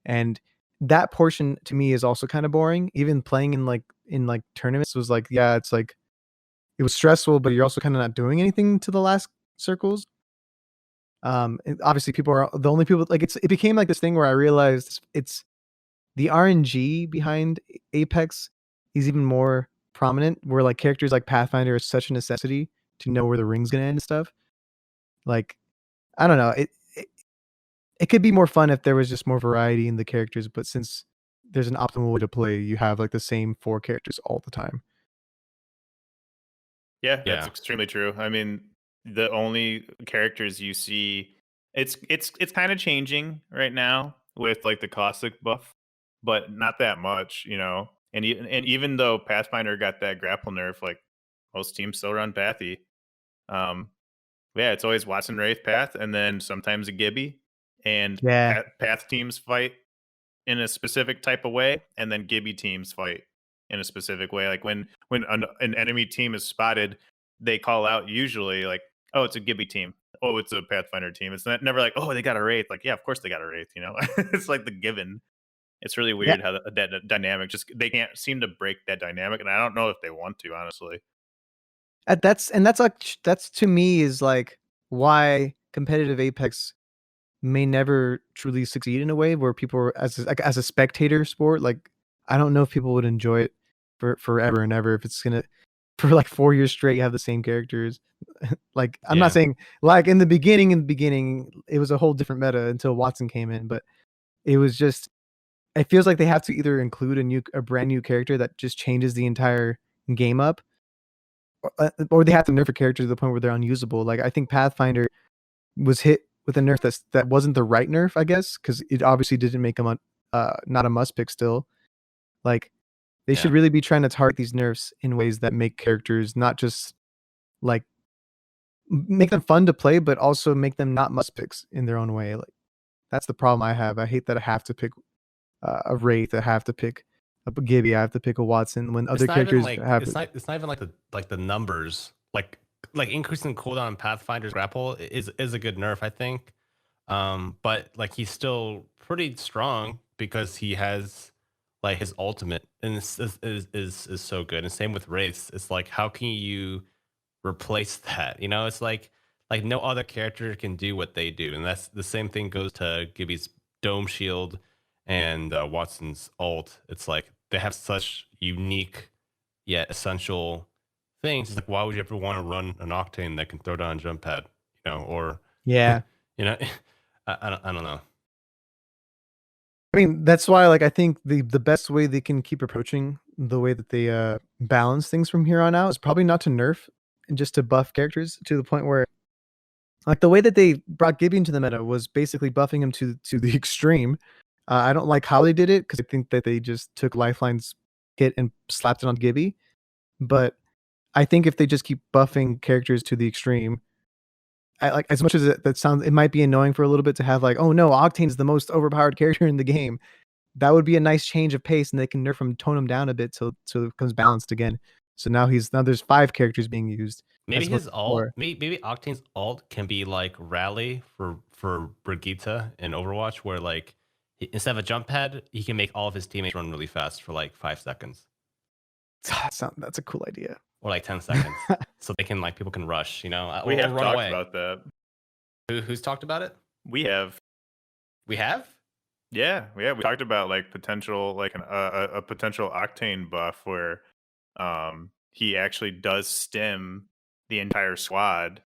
And that portion to me is also kind of boring. Even playing in tournaments was like, yeah, it's like it was stressful, but you're also kind of not doing anything to the last circles. And obviously people are the only people like it became like this thing where I realized it's the RNG behind Apex is even more prominent where like characters like Pathfinder is such a necessity to know where the ring's gonna end and stuff. Like, I don't know. It could be more fun if there was just more variety in the characters, but since there's an optimal way to play, you have like the same 4 characters all the time. Yeah, that's Yeah. extremely true. I mean, the only characters you see, it's kind of changing right now with like the caustic buff, but not that much, you know. And even though Pathfinder got that grapple nerf, like most teams still run Pathy. Um, yeah, it's always Watson, Wraith, Path, and then sometimes a Gibby. And Yeah. Path teams fight in a specific type of way, and then Gibby teams fight in a specific way. Like when an enemy team is spotted, they call out usually like, "Oh, it's a Gibby team. Oh, it's a Pathfinder team." It's never like, "Oh, they got a Wraith." Like, yeah, of course they got a Wraith. You know, it's like the given. It's really Yeah. weird how that dynamic just they can't seem to break that dynamic, and I don't know if they want to, honestly. That's like that's to me is like why competitive Apex may never truly succeed in a way where people are, as a spectator sport, like I don't know if people would enjoy it for forever and ever if it's gonna for like 4 years straight you have the same characters. Like I'm Yeah. not saying like in the beginning it was a whole different meta until Watson came in, but it was just it feels like they have to either include a brand new character that just changes the entire game up, or they have to nerf a character to the point where they're unusable. Like I think Pathfinder was hit with a nerf that wasn't the right nerf, I guess, because it obviously didn't make him not a must pick still. Like they should Yeah. really be trying to target these nerfs in ways that make characters not just like make them fun to play, but also make them not must picks in their own way. Like that's the problem I have. I hate that I have to pick a Wraith, I have to pick a Gibby, I have to pick a Watson when other It's not even characters like have. it's not even like the numbers. Like increasing cooldown on Pathfinder's grapple is a good nerf, I think. But like he's still pretty strong because he has like his ultimate, and this is so good. And same with Wraiths. It's like how can you replace that? It's like no other character can do what they do, and that's the same thing goes to Gibby's dome shield and Watson's ult. It's like they have such unique yet essential things. It's like why would you ever want to run an Octane that can throw down a jump pad, or Yeah. you know, I don't know. I mean, that's why like I think the best way they can keep approaching the way that they balance things from here on out is probably not to nerf and just to buff characters to the point where like the way that they brought Gibby into the meta was basically buffing him to the extreme. I don't like how they did it because I think that they just took Lifeline's kit and slapped it on Gibby. But I think if they just keep buffing characters to the extreme, I like as much as that sounds, it might be annoying for a little bit to have like, oh no, Octane's the most overpowered character in the game. That would be a nice change of pace, and they can nerf him, tone him down a bit till it becomes balanced again. So now there's 5 characters being used. Maybe as his opposed to alt, 4. maybe Octane's alt can be like rally for Brigitte in Overwatch, where like instead of a jump pad, he can make all of his teammates run really fast for like 5 seconds That's a cool idea. or like 10 seconds, so they can like people can rush, you know, We or have run talked away. about that. Who's talked about it? We have. We have. Yeah. We talked about like potential, like a potential Octane buff where he actually does stem the entire squad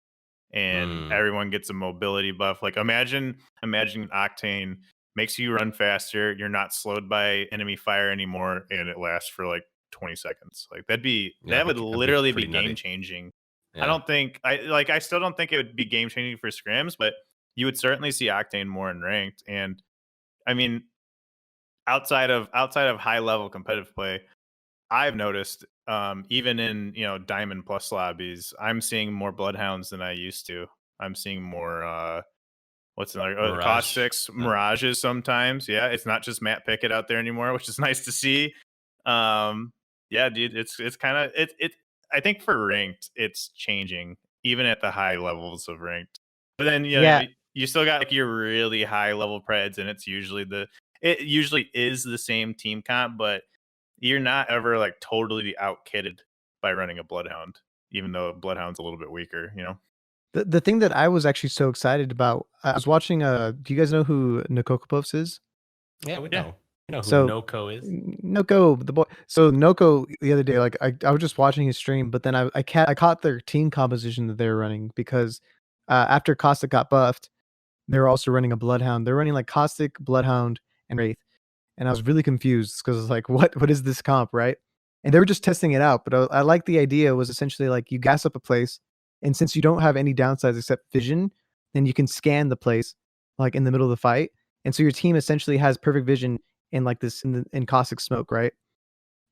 and everyone gets a mobility buff. Like imagine Octane makes you run faster, you're not slowed by enemy fire anymore, and it lasts for like 20 seconds. Like that would literally be game changing. Yeah. I still don't think it would be game changing for scrims, but you would certainly see Octane more in ranked. And I mean, outside of high level competitive play, I've noticed even in Diamond Plus lobbies, I'm seeing more Bloodhounds than I used to. I'm seeing more what's another Caustics, Mirages sometimes. Yeah, it's not just Matt Pickett out there anymore, which is nice to see. Yeah, dude, it's kind of it. I think for ranked, it's changing even at the high levels of ranked. But then you still got like your really high level Preds, and it usually is the same team comp, but you're not ever like totally out kitted by running a Bloodhound, even though Bloodhound's a little bit weaker, you know? The thing that I was actually so excited about, I was watching, do you guys know who Nokokopos is? Yeah, we know. You know who So, Noko is? Noko, the boy. So Noko, the other day, like I was just watching his stream, but then I caught their team composition that they were running because after Caustic got buffed, they were also running a Bloodhound. They're running like Caustic, Bloodhound, and Wraith. And I was really confused because I was like, what is this comp, right? And they were just testing it out. But I like the idea was essentially like you gas up a place, and since you don't have any downsides except vision, then you can scan the place like in the middle of the fight. And so your team essentially has perfect vision in like this in caustic smoke, right?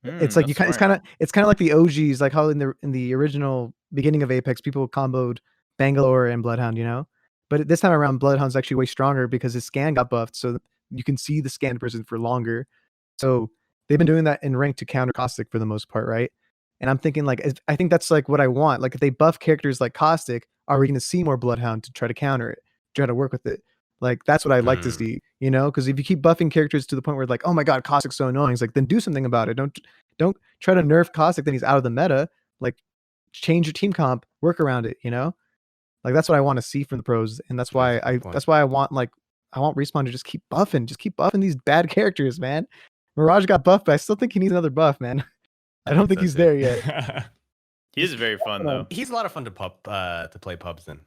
It's like it's kind of like the OGs, like how in the original beginning of Apex, people comboed Bangalore and Bloodhound, you know. But this time around, Bloodhound's actually way stronger because his scan got buffed, so you can see the scanned person for longer. So they've been doing that in rank to counter caustic for the most part, right? And I'm thinking like I think that's like what I want. Like if they buff characters like caustic, are we going to see more Bloodhound to try to counter it, try to work with it? Like that's what I'd like to see, you know? Because if you keep buffing characters to the point where like, oh my god, caustic's so annoying, it's like then do something about it. Don't try to nerf caustic, then he's out of the meta. Like change your team comp, work around it, you know? Like that's what I want to see from the pros, and that's why I want Respawn to just keep buffing these bad characters, man. Mirage got buffed, but I still think he needs another buff, man. I don't think he's there yet. He is very fun though. He's a lot of fun to play pubs in.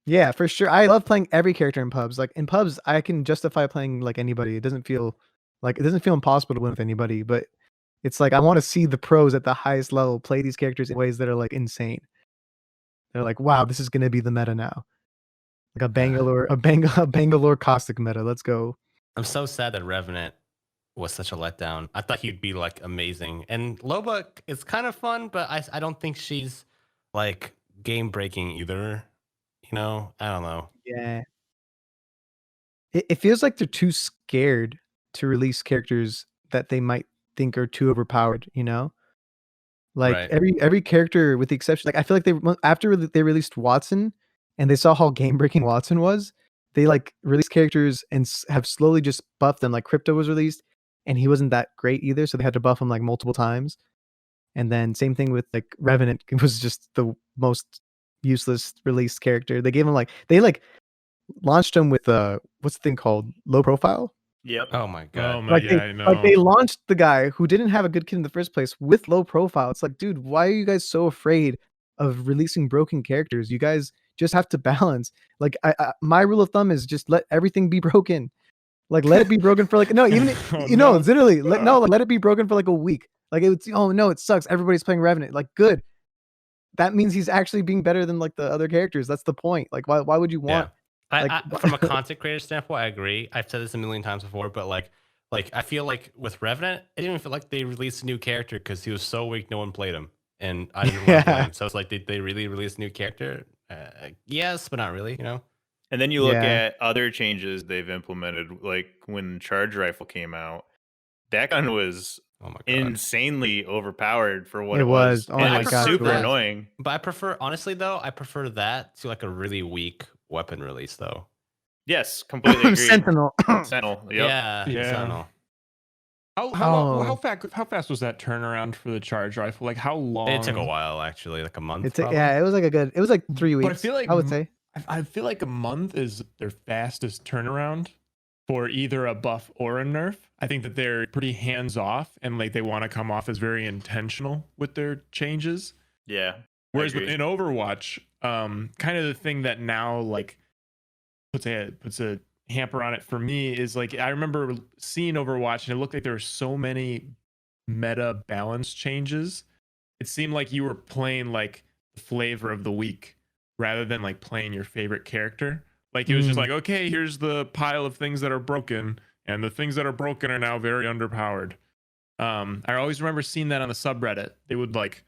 Yeah, for sure. I love playing every character in pubs. Like in pubs, I can justify playing like anybody. It doesn't feel impossible to win with anybody, but it's like I want to see the pros at the highest level play these characters in ways that are like insane. They're like, wow, this is gonna be the meta now. Like a Bangalore caustic meta. Let's go. I'm so sad that Revenant was such a letdown. I thought he'd be like amazing. And Loba is kind of fun, but I don't think she's like game breaking either. You know, I don't know. Yeah. It feels like they're too scared to release characters that they might think are too overpowered, you know? Like every character with the exception, like I feel like after they released Watson and they saw how game breaking Watson was, they like released characters and have slowly just buffed them. Like Crypto was released and he wasn't that great either, so they had to buff him like multiple times. And then same thing with like Revenant, it was just the most useless released character. They gave him they launched him with what's the thing called, low profile. Yep. Oh my god. Oh my I know. Like they launched the guy who didn't have a good kid in the first place with low profile. It's like, dude, why are you guys so afraid of releasing broken characters? You guys just have to balance. Like my rule of thumb is just let everything be broken. Like let it be broken for like literally let it be broken for like a week. Like it sucks. Everybody's playing Revenant. Like good. That means he's actually being better than like the other characters. That's the point. Like why would you want? Yeah. From a content creator standpoint, I agree. I've said this a million times before, but like I feel like with Revenant, it didn't even feel like they released a new character because he was so weak, no one played him, and I didn't want to play him. So it's like, did they really release a new character? Yes, but not really. And then you look Yeah. at other changes they've implemented, like when Charge Rifle came out. That gun was Oh my god. insanely overpowered for what It it was. was. Oh And my it was gosh, it super was. annoying. But I prefer, honestly, though, I prefer that to like a really weak weapon release, though. Yes, completely agreed. Sentinel. Sentinel. Yep. Yeah. Yeah. Sentinel. How fast was that turnaround for the charge rifle? Like how long? It took a while, actually, like a month. Yeah, it was like it was like 3 weeks. But I feel like I would say. I feel like a month is their fastest turnaround for either a buff or a nerf. I think that they're pretty hands off and like they want to come off as very intentional with their changes. Yeah. Whereas in Overwatch, kind of the thing that now like puts a hamper on it for me is like I remember seeing Overwatch and it looked like there were so many meta balance changes. It seemed like you were playing like the flavor of the week rather than like playing your favorite character. Like it was just like, okay, here's the pile of things that are broken, and the things that are broken are now very underpowered. I always remember seeing that on the subreddit. They would like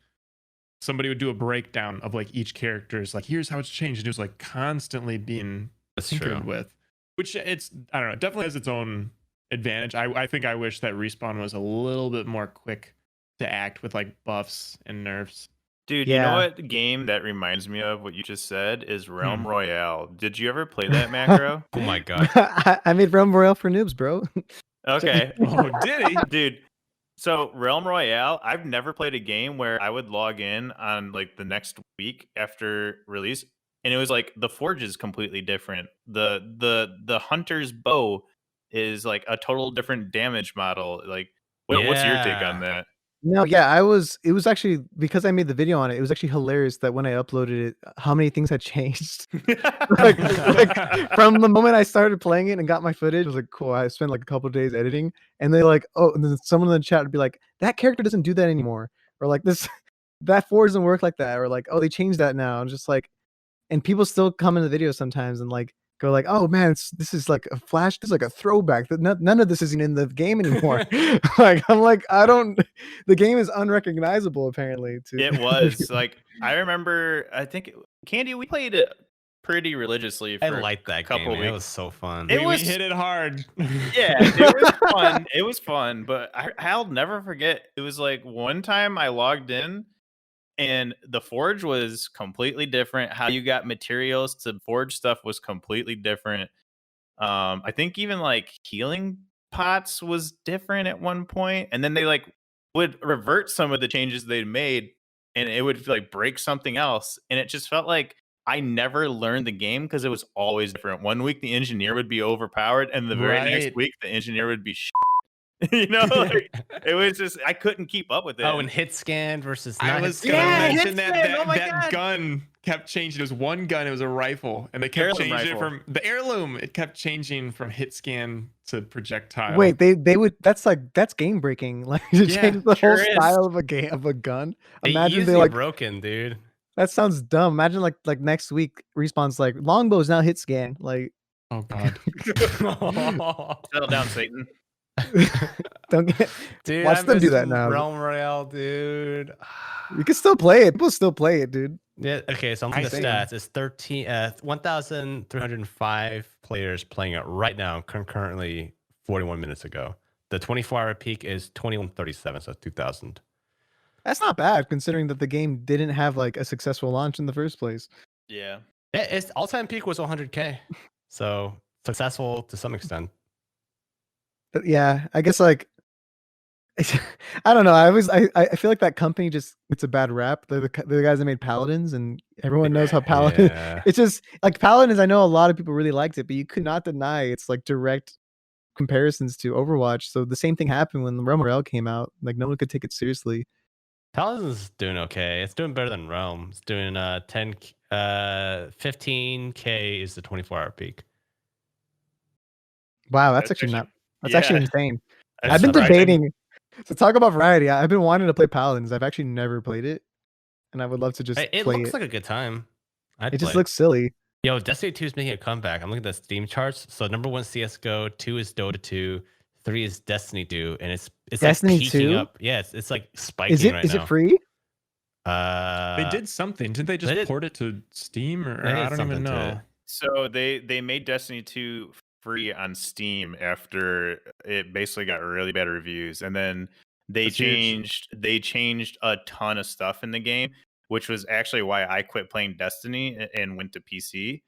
somebody would do a breakdown of like each character's like here's how it's changed. And it was like constantly being tinkered with, which it's I don't know, it definitely has its own advantage. I think I wish that Respawn was a little bit more quick to act with like buffs and nerfs. Dude, you know what game that reminds me of what you just said is Realm Royale. Did you ever play that, Macro? Oh my god. I made Realm Royale for noobs, bro. Okay. Oh, did he? Dude, so Realm Royale, I've never played a game where I would log in on like the next week after release, and it was like the forge is completely different. The hunter's bow is like a total different damage model. Like, what's your take on that? No, yeah, it was actually because I made the video on it. It was actually hilarious that when I uploaded it, how many things had changed. like from the moment I started playing it and got my footage, I was like, cool. I spent like a couple of days editing, and they like, oh, and then someone in the chat would be like, that character doesn't do that anymore, or like that forge doesn't work like that, or like, oh, they changed that now. And just like, and people still come in the video sometimes and like go like, oh man, this is like a flash, this is like a throwback. None of this isn't in the game anymore. Like I'm like, the game is unrecognizable apparently. It was like I remember. I think Candy, we played it pretty religiously for I liked that couple game. weeks. It was so fun. We hit it hard. Yeah, it was fun. It was fun, but I'll never forget. It was like one time I logged in. And the forge was completely different. How you got materials to forge stuff was completely different. I think even like healing pots was different at one point, and then they like would revert some of the changes they'd made, and it would like break something else. And it just felt like I never learned the game because it was always different. One week the engineer would be overpowered, and the very next week the engineer would be you know, like, it was just I couldn't keep up with it. Oh, and hit scan versus I not was hit gonna scan. mention that gun kept changing. It was one gun, it was a rifle, and they kept changing it from the heirloom. It kept changing from hit scan to projectile. Wait, they would that's game breaking. Like to change the whole style of a gun. Imagine they like broken, dude. That sounds dumb. Imagine like next week Respawn's like longbow's now hit scan. Like, oh god. Settle down, Satan. Don't get dude. Watch them do that now. Realm Royale, dude. You can still play it. People still play it, dude. Yeah. Okay. So I'm looking at the stats. It's 1,305 players playing it right now, concurrently 41 minutes ago. The 24-hour peak is 2137, so 2,000. That's not bad considering that the game didn't have like a successful launch in the first place. Yeah. Its all-time peak was 100K, so successful to some extent. But yeah, I guess like I don't know. I feel like that company just it's a bad rap. They're the guys that made Paladins, and everyone knows how Paladin. Yeah. It's just like Paladins. I know a lot of people really liked it, but you could not deny it's like direct comparisons to Overwatch. So the same thing happened when the Realm Royale came out. Like no one could take it seriously. Paladin's doing okay. It's doing better than Realm. It's doing 15K is the 24-hour peak. Wow, that's actually not. That's actually insane. That's I've been surprising. debating. So talk about variety. I've been wanting to play Paladins. I've actually never played it, and I would love to just It play looks it. like a good time. It just looks silly. Yo, Destiny 2 is making a comeback. I'm looking at the Steam charts. So number 1 CS:GO, 2 is Dota 2, 3 is Destiny 2, and it's Destiny like peaking 2? up. Yeah, it's like spiking right now. Is it free? They did something. Didn't they just did- port it to Steam? Or they did I don't even something to know. it. So they made Destiny 2 free on Steam after it basically got really bad reviews, and then they That's huge. changed a ton of stuff in the game, which was actually why I quit playing Destiny and went to PC.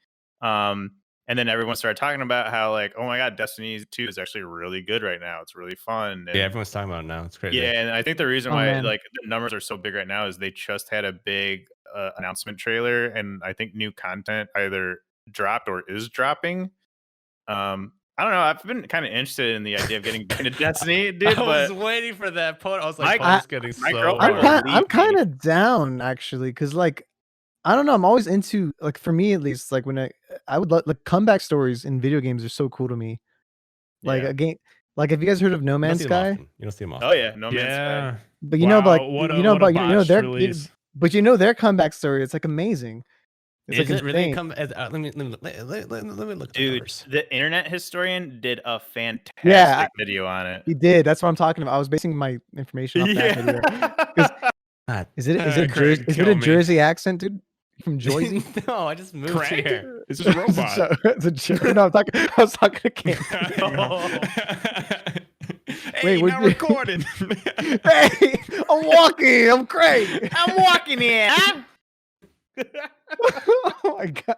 And then everyone started talking about how like, oh my god, Destiny 2 is actually really good right now. It's really fun. And Yeah, everyone's talking about it now. It's crazy. yeah, and I think the reason Oh, why man. like the numbers are so big right now is they just had a big announcement trailer, and I think new content either dropped or is dropping. I don't know. I've been kind of interested in the idea of getting back into Destiny, dude. I was But waiting for that point. I was like, My- Paul's getting my so girlfriend hard. would I'm leave kind me. of down actually, because like I don't know, I'm always into like for me at least like when I would like comeback stories in video games are so cool to me. Like Yeah. a game, like have you guys heard of No You don't Man's see them Sky? often. You don't see them often. Oh yeah, No Man's Sky. Yeah. But you know, Wow, like what a- you know, what a but you know botched their release. but you know their comeback story. It's like amazing. It's Is like it really insane. come? Let me look. Let me look. At the Dude, numbers. the Internet Historian did a fantastic Yeah, video on it. He did. That's what I'm talking about. I was basing my information off that video. God. Is it Craig, Jersey? Is it kill a me. Jersey accent, dude? From Jersey? No, I just moved Craig? here. It's just a It's a robot. joke. It's a joke. No, I was talking to Cam. Hey, Wait, now would- recording. Hey, I'm walking. I'm Craig. I'm walking here. Oh my god,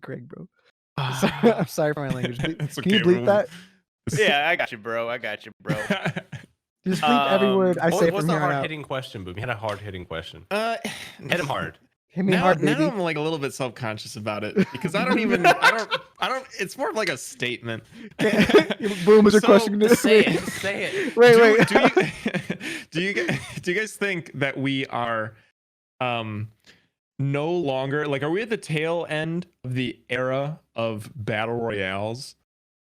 Craig, bro. Sorry, I'm sorry for my language. It's Can you okay, bleep we'll- that? Yeah, I got you, bro. I got you, bro. Just bleep every word I say What's from the here on hard out. hitting question, Boom? You had a hard hitting question. Hit Hit him hard. Hit me now, hard, now baby. I'm like a little bit self-conscious about it because I don't it's more of like a statement. Boom is a So, question. Say it. Say it. Wait, do, wait. do you do you guys think that we are no longer like, are we at the tail end of the era of battle royales?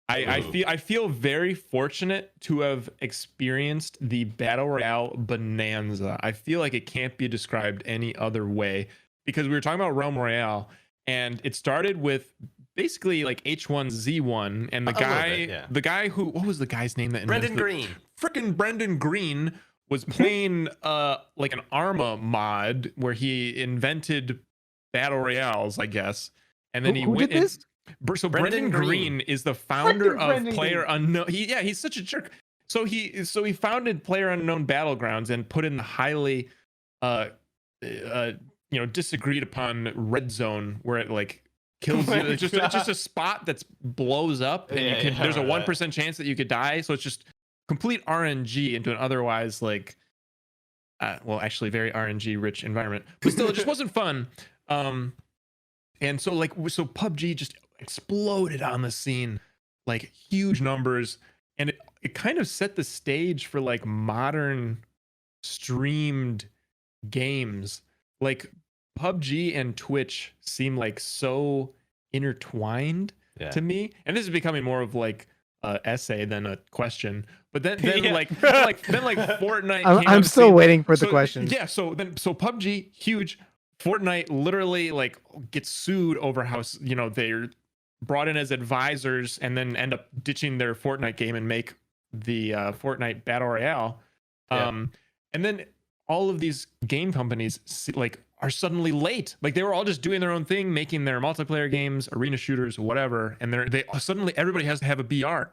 I feel very fortunate to have experienced the battle royale bonanza. I feel like it can't be described any other way because we were talking about Realm Royale and it started with basically like H1Z1 and the A little guy bit, yeah. the guy who, what was the guy's name that Brendan invented- Green. Frickin' Brendan Green was playing like an Arma mod where he invented battle royales, I guess. And then Who did this? So Brendan Brendan Green is the founder Frickin' of Brendan Player Unknown. He's such a jerk. So he founded Player Unknown Battlegrounds and put in the highly disagreed upon red zone where it like kills you. It's just a spot that's blows up and there's a 1% chance that you could die. So it's just complete RNG into an otherwise like actually very RNG rich environment. But still it just wasn't fun. And so PUBG just exploded on the scene, like huge numbers, and it kind of set the stage for like modern streamed games. Like PUBG and Twitch seem like so intertwined to me, and this is becoming more of like a essay than a question. But then like Fortnite. I'm still waiting for the question. Yeah, so PUBG huge. Fortnite literally like gets sued over how they're brought in as advisors and then end up ditching their Fortnite game and make the Fortnite Battle Royale. And then all of these game companies are suddenly late. Like they were all just doing their own thing, making their multiplayer games, arena shooters, whatever. And they suddenly everybody has to have a BR.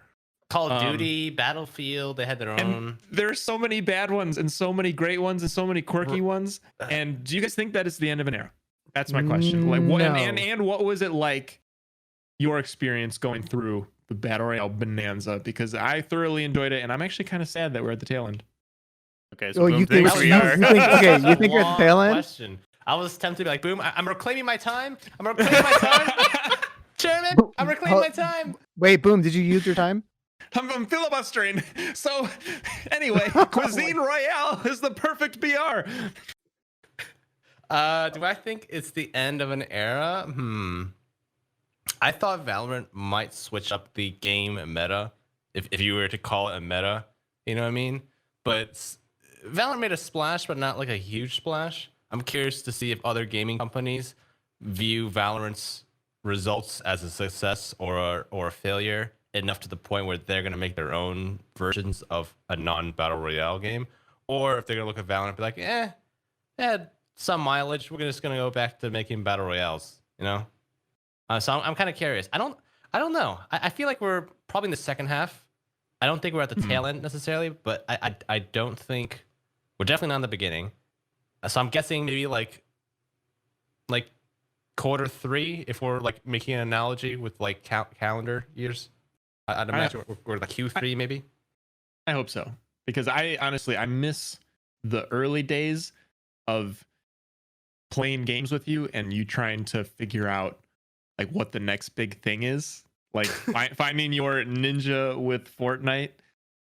Call of Duty, Battlefield, they had their own. There are so many bad ones and so many great ones and so many quirky ones. And do you guys think that is the end of an era? That's my question. Like what No. and what was it like your experience going through the Battle Royale bonanza? Because I thoroughly enjoyed it and I'm actually kind of sad that we're at the tail end. Okay, so Oh, Boom you think thinks we you are. think okay? You think you're at the tail end? Question. I was tempted to be like, Boom, I'm reclaiming my time. I'm reclaiming my time. Chairman, I'm reclaiming my time. Wait, Boom, did you use your time? I'm filibustering. So anyway, Cuisine Royale is the perfect BR. Do I think it's the end of an era? I thought Valorant might switch up the game meta, if you were to call it a meta. You know what I mean? But Valorant made a splash, but not like a huge splash. I'm curious to see if other gaming companies view Valorant's results as a success or a failure enough to the point where they're going to make their own versions of a non-battle royale game, or if they're going to look at Valorant and be like, had some mileage. We're just gonna go back to making battle royales. You know, so I'm kind of curious. I don't know. I feel like we're probably in the second half. I don't think we're at the tail end necessarily, but I don't think we're definitely not in the beginning. So I'm guessing maybe like quarter 3, if we're like making an analogy with like calendar years. I'd imagine we're like Q3 maybe. I hope so, because I honestly I miss the early days of playing games with you and you trying to figure out like what the next big thing is, like finding your ninja with Fortnite.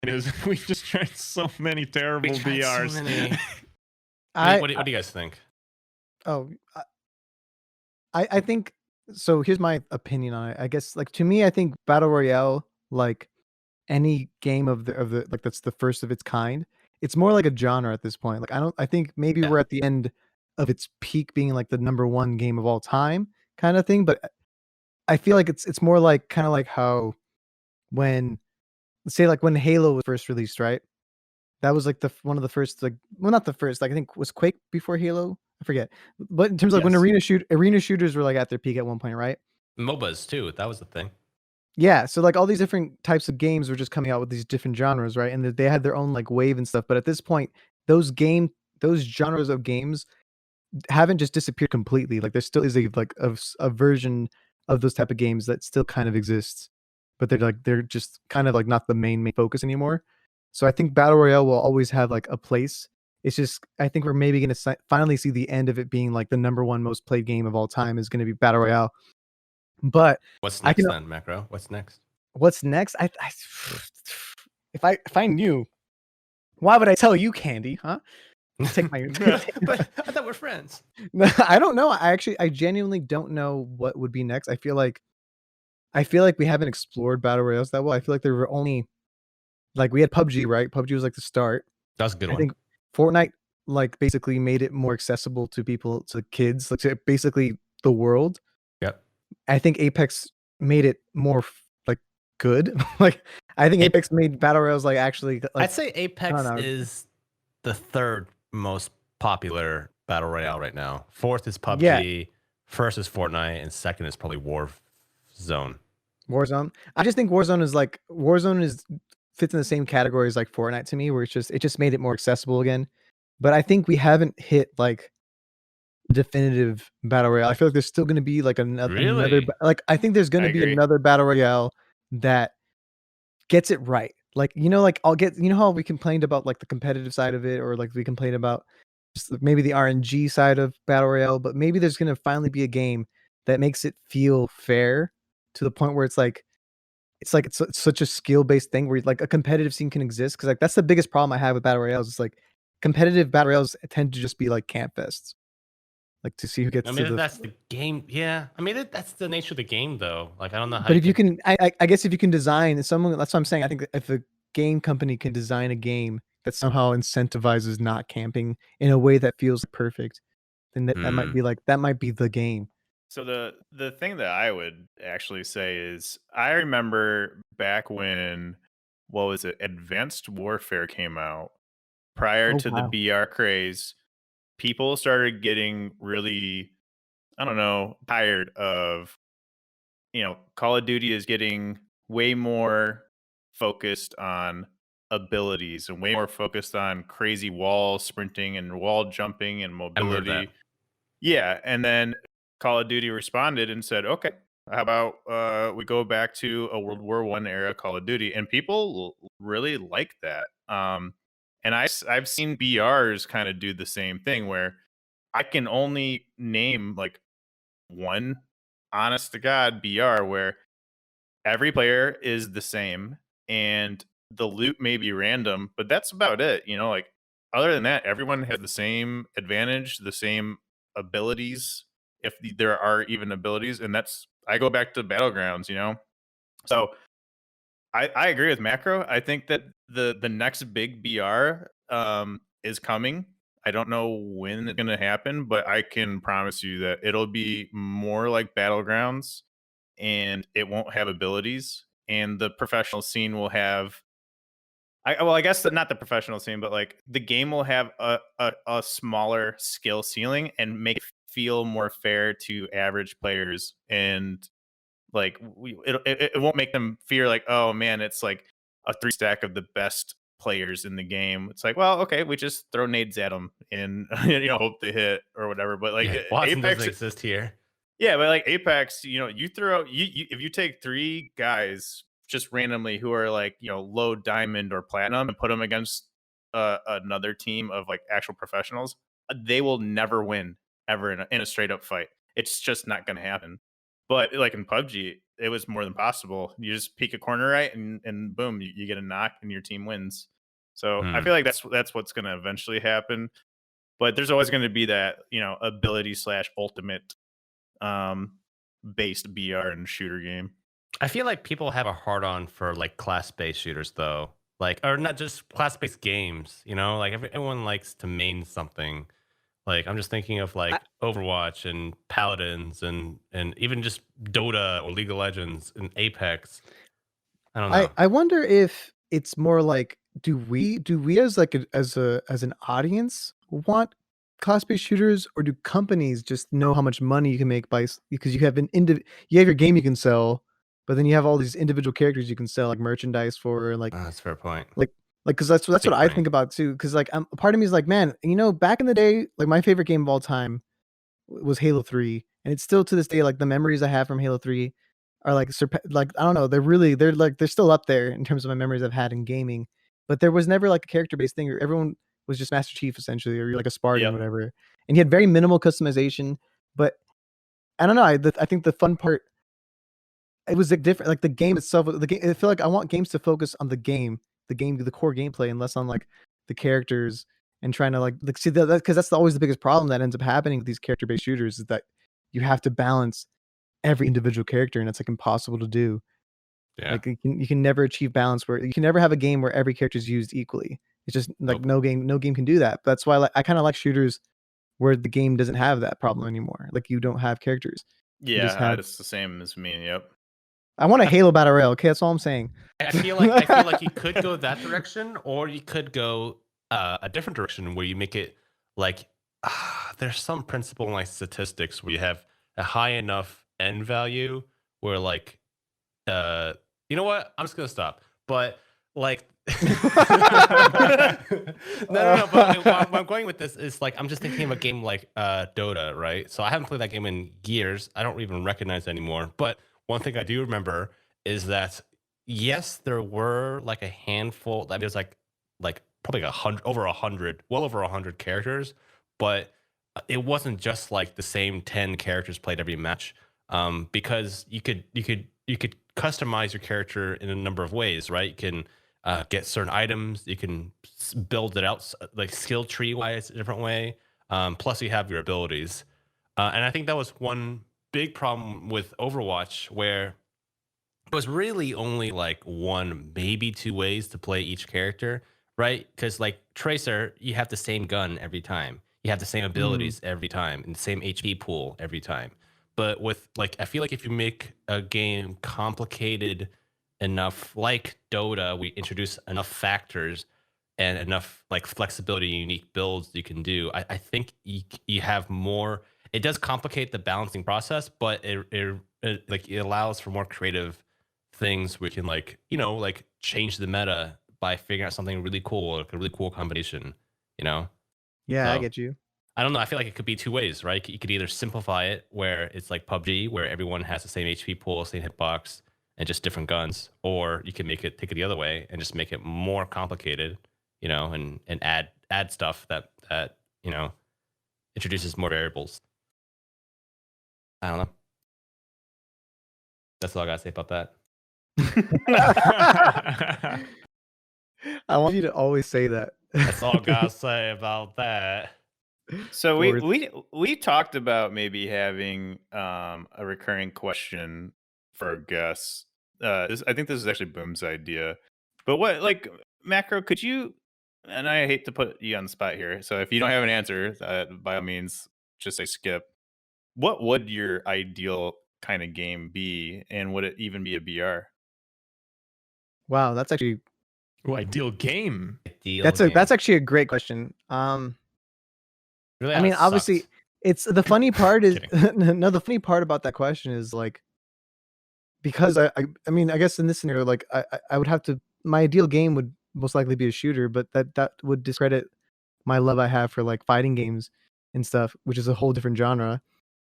And it was we just tried so many terrible We tried BRs. so many. I What do you guys think? oh I think so. Here's my opinion on it. I guess like to me, I think battle royale, like any game of the like that's the first of its kind. It's more like a genre at this point. Like I think maybe Yeah. we're at the end of its peak being like the number one game of all time kind of thing. But I feel like it's more like kind of like how when say like when Halo was first released, right? That was like one of the first like well not the first, like I think was Quake before Halo? I forget. But in terms of like when Yes. arena shooters were like at their peak at one point, right? MOBAs too. That was the thing. Yeah, so like all these different types of games were just coming out with these different genres, right? And they had their own like wave and stuff. But at this point, those genres of games haven't just disappeared completely. Like there still is a version of those type of games that still kind of exists, but they're just kind of like not the main focus anymore. So I think battle royale will always have like a place. It's just I think we're maybe going to finally see the end of it being like the number one most played game of all time is going to be battle royale. But What's I next can then, Macro? What's next? what's next? If I knew, why would I tell you, Candy? Huh? Take my. But I thought we're friends. No, I don't know. I genuinely don't know what would be next. I feel like we haven't explored battle royales that well. I feel like there were only like we had PUBG, right? PUBG was like the start. That was a good I one. think Fortnite like basically made it more accessible to people, to kids, like to basically the world. Yep. I think Apex made it more like good. Like I think Apex made battle royales like actually like I'd say Apex know. is the third most popular battle royale right now. Fourth is PUBG, Yeah. first is Fortnite, and second is probably Warzone. Warzone. I just think Warzone is fits in the same category as like Fortnite to me, where it just made it more accessible again. But I think we haven't hit like definitive battle royale. I feel like there's still going to be like another Really? like I think there's going I to be agree. another battle royale that gets it right. Like like you know how we complained about like the competitive side of it, or like we complained about just maybe the RNG side of battle royale, but maybe there's going to finally be a game that makes it feel fair to the point where it's such a skill based thing where like a competitive scene can exist, because like that's the biggest problem I have with battle royales. It's like competitive battle royales tend to just be like camp fests, like to see who gets I to mean, the. that's the game. Yeah. I mean, that's the nature of the game, though. Like, I don't know how But you if you can. can, I guess if you can design someone, that's what I'm saying. I think that if a game company can design a game that somehow incentivizes not camping in a way that feels perfect, then that might be like that might be the game. So the thing that I would actually say is I remember back when what was it, Advanced Warfare came out prior Oh to the wow! BR craze, people started getting really, I don't know, tired of, Call of Duty is getting way more focused on abilities and way more focused on crazy wall sprinting and wall jumping and I remember that. mobility. Yeah, and then Call of Duty responded and said, "Okay, how about we go back to a World War I era Call of Duty?" And people really like that. And I've seen BRs kind of do the same thing where I can only name like one honest to God BR where every player is the same and the loot may be random, but that's about it. Like other than that, everyone has the same advantage, the same abilities, if there are even abilities. And that's, I go back to battlegrounds. So I agree with Macro. I think that the next big BR is coming. I don't know when it's going to happen, but I can promise you that it'll be more like battlegrounds and it won't have abilities, and the professional scene will have I guess not the professional scene, but like the game will have a smaller skill ceiling and make it feel more fair to average players, and like it won't make them fear like, oh man, it's like a 3 stack of the best players in the game. It's like, well, okay, we just throw nades at them and hope they hit or whatever. But like Yeah, Watson Apex, doesn't exist here. yeah, but like Apex, you throw you if you take 3 guys just randomly who are like low diamond or platinum and put them against another team of like actual professionals, they will never win ever in a straight up fight. It's just not going to happen. But like in PUBG, it was more than possible. You just peek a corner right, and boom, you get a knock, and your team wins. So I feel like that's what's going to eventually happen. But there's always going to be that ability / ultimate based BR and shooter game. I feel like people have a hard on for like class-based shooters though. Like, or not just class-based games, like everyone likes to main something. Like I'm just thinking of like Overwatch and Paladins and even just Dota or League of Legends and Apex. I don't know. I wonder if it's more like, do we as like as an audience want class-based shooters, or do companies just know how much money you can make because you have you have your game you can sell, but then you have all these individual characters you can sell like merchandise for, and like That's a fair point. because that's Big what I brain. think about too. Because like part of me is like, man, back in the day, like my favorite game of all time was Halo 3, and it's still to this day like the memories I have from Halo 3 are like like I don't know, they're still up there in terms of my memories I've had in gaming. But there was never like a character based thing, or everyone was just Master Chief essentially, or you're like a Spartan, Yep. whatever. And he had very minimal customization. But I don't know. I think the fun part, it was like different. Like the game itself, the game. I feel like I want games to focus on the core gameplay, and less on like the characters, and trying to like see that, because that's always the biggest problem that ends up happening with these character based shooters, is that you have to balance every individual character, and it's like impossible to do. Yeah. Like you can never achieve balance where you can never have a game where every character is used equally. It's just like Nope. no game can do that. But that's why I kind of like shooters where the game doesn't have that problem anymore. Like you don't have characters. You just Yeah, have. it's the same as me. Yep. I want a Halo Battle Royale. Okay, that's all I'm saying. I feel like you could go that direction, or you could go a different direction where you make it like there's some principle in like statistics where you have a high enough end value where like you know what? I'm just gonna stop. But like no. But where I'm going with this is like I'm just thinking of a game like Dota, right? So I haven't played that game in years. I don't even recognize it anymore. But one thing I do remember is that yes, there were like a handful. That is like probably well over 100 characters, but it wasn't just like the same 10 characters played every match. Because you could customize your character in a number of ways, right? You can get certain items. You can build it out like skill tree wise a different way. Plus, you have your abilities, and I think that was one big problem with Overwatch, where it was really only like one, maybe 2 ways to play each character, right? Because like Tracer, you have the same gun every time. You have the same abilities every time and the same HP pool every time. But with like, I feel like if you make a game complicated enough, like Dota, we introduce enough factors and enough like flexibility and unique builds you can do. I think you have more. It does complicate the balancing process, but it allows for more creative things we can like change the meta by figuring out something really cool, like a really cool combination. Yeah, I So, get you. I don't know. I feel like it could be 2 ways, right? You could either simplify it where it's like PUBG, where everyone has the same HP pool, same hitbox, and just different guns, or you can take it the other way and just make it more complicated, and add stuff that introduces more variables. I don't know. That's all I gotta say about that. I want you to always say that. That's all I gotta say about that. So Worth. we talked about maybe having a recurring question for our guests. I think this is actually Boom's idea. But what, like, Macro, could you? And I hate to put you on the spot here, so if you don't have an answer, by all means, just say skip. What would your ideal kind of game be, and would it even be a BR? Wow, that's actually Oh, ideal game. Ideal game. That's actually a great question. Really, I mean, that obviously, sucks. it's the funny part is Kidding. no. The funny part about that question is like because I mean, I guess in this scenario, like I would have to my ideal game would most likely be a shooter, but that would discredit my love I have for like fighting games and stuff, which is a whole different genre.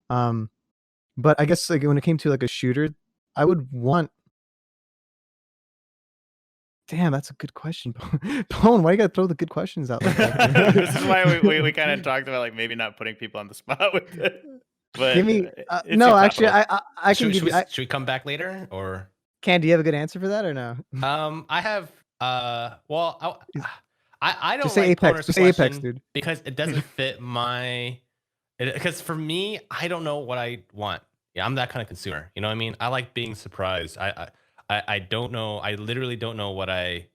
But I guess like when it came to like a shooter, I would want. Damn, that's a good question, Pone. Why you gotta throw the good questions out like that? This is why we kind of talked about like maybe not putting people on the spot with it. But Give me it no. seems Actually, thoughtful. I can give you. Should we come back later or? Can do you have a good answer for that or no? I have well I don't Just say like Apex. Poner's Just say Apex, question dude. because it doesn't fit my because for me I don't know what I want. Yeah, I'm that kind of consumer. You know what I mean? I like being surprised. I don't know. I literally don't know what I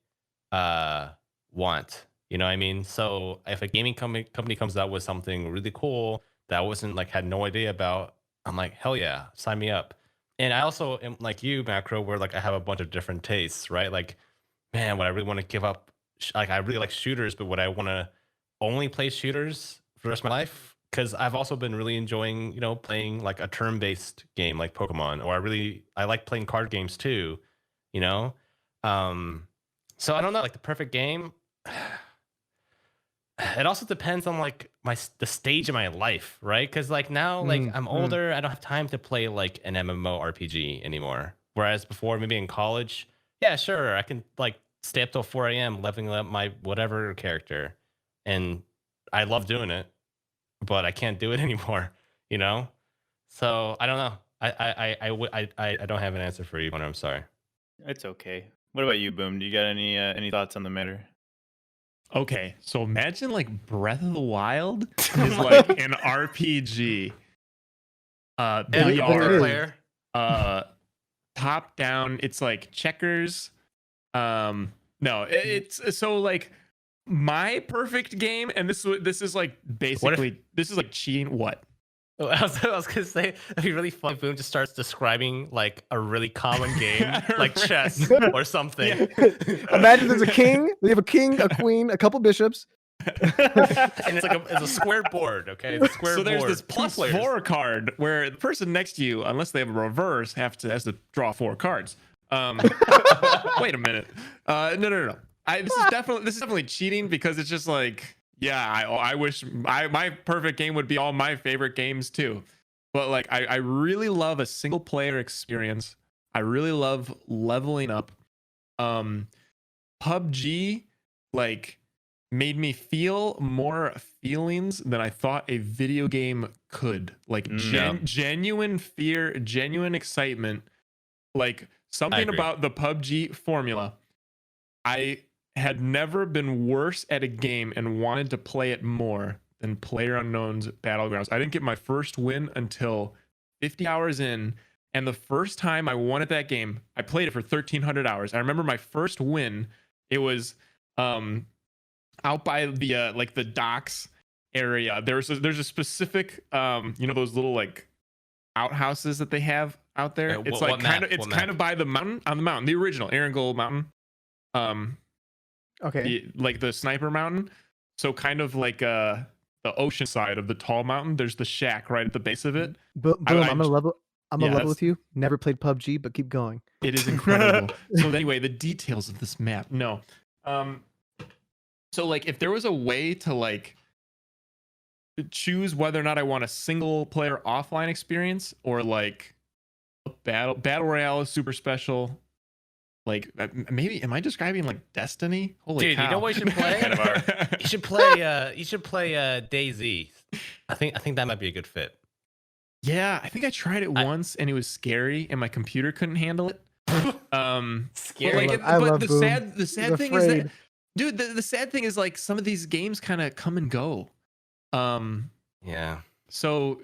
want. You know what I mean? So if a gaming company comes out with something really cool that I wasn't like had no idea about, I'm like, hell yeah, sign me up. And I also am like you, Macro, where like I have a bunch of different tastes, right? Like, man, what I really want to give up, like I really like shooters, but would I want to only play shooters for the rest of my life? Because I've also been really enjoying, you know, playing like a turn-based game like Pokemon, or I like playing card games too, you know. So I don't know, like the perfect game. It also depends on like the stage of my life, right? Because like now, like I'm older, I don't have time to play like an MMO RPG anymore. Whereas before, maybe in college, yeah, sure, I can like stay up till 4 a.m. leveling up my whatever character, and I love doing it, but I can't do it anymore, you know. So I don't know. I don't have an answer for you, Connor. I'm sorry. It's okay. What about you, Boom? Do you got any thoughts on the matter? Okay, so imagine like Breath of the Wild is like an RPG. Yeah, VR, multiplayer. top down. It's like checkers. No, it's so like my perfect game, and this is like basically this is like cheating. What? I was gonna say it'd be really fun if Boom just starts describing like a really common game, like chess or something. Yeah. Imagine there's a king. We have a king, a queen, a couple bishops. And it's like it's a square board, okay? It's a square So there's board. this +4 card where the person next to you, unless they have a reverse, has to draw 4 cards. Wait a minute. No. This is definitely cheating because it's just like, yeah, I wish my perfect game would be all my favorite games too. But like I really love a single player experience. I really love leveling up. PUBG like made me feel more feelings than I thought a video game could. Like genuine fear, genuine excitement. Like something about the PUBG formula. I had never been worse at a game and wanted to play it more than PlayerUnknown's Battlegrounds. I didn't get my first win until 50 hours in. And the first time I won at that game, I played it for 1,300 hours. I remember my first win. It was out by the like the docks area. There's a specific those little like outhouses that they have out there. It's like kind of by the mountain, on the mountain, the original Erangel mountain. Okay. Like the sniper mountain. So kind of like the ocean side of the tall mountain. There's the shack right at the base of it. Boom, I'm gonna level. I'm gonna level with you. Never played PUBG, but keep going. It is incredible. So anyway, the details of this map. No. So like if there was a way to like choose whether or not I want a single player offline experience or like battle royale is super special. Like maybe am I describing like Destiny? Holy dude, cow. you know what you should play? you should play DayZ. I think that might be a good fit. Yeah, I think I tried it once and it was scary and my computer couldn't handle it. Scary. But the sad thing is that, dude, the sad thing is like some of these games kind of come and go. Yeah. So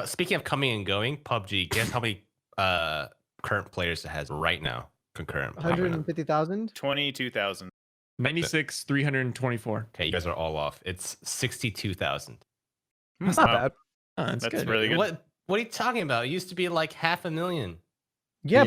speaking of coming and going, PUBG, guess how many current players it has right now? Concurrent. 150,000? 22,000. 96,324. Okay, you guys are all off. It's 62,000. That's not bad. Oh, that's good. Really good. What are you talking about? It used to be like 500,000. Yeah,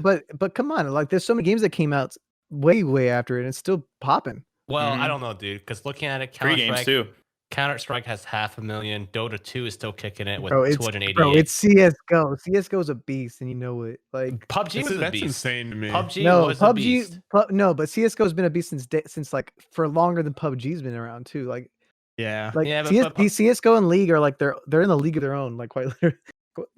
but but come on, like there's so many games that came out way after it, and it's still popping. Well, I Mhm. don't know, dude. Because looking at it, Free games too. Counter Strike has 500,000. Dota 2 is still kicking it with Bro, it's 288. CS:GO. CS:GO is a beast, and you know it. Like PUBG was a That's beast. insane to me. PUBG no, was a beast. no, but CS:GO has been a beast since like for longer than PUBG's been around too. Like Yeah. Yeah, but CS:GO and League are like they're in the league of their own. Like quite literally,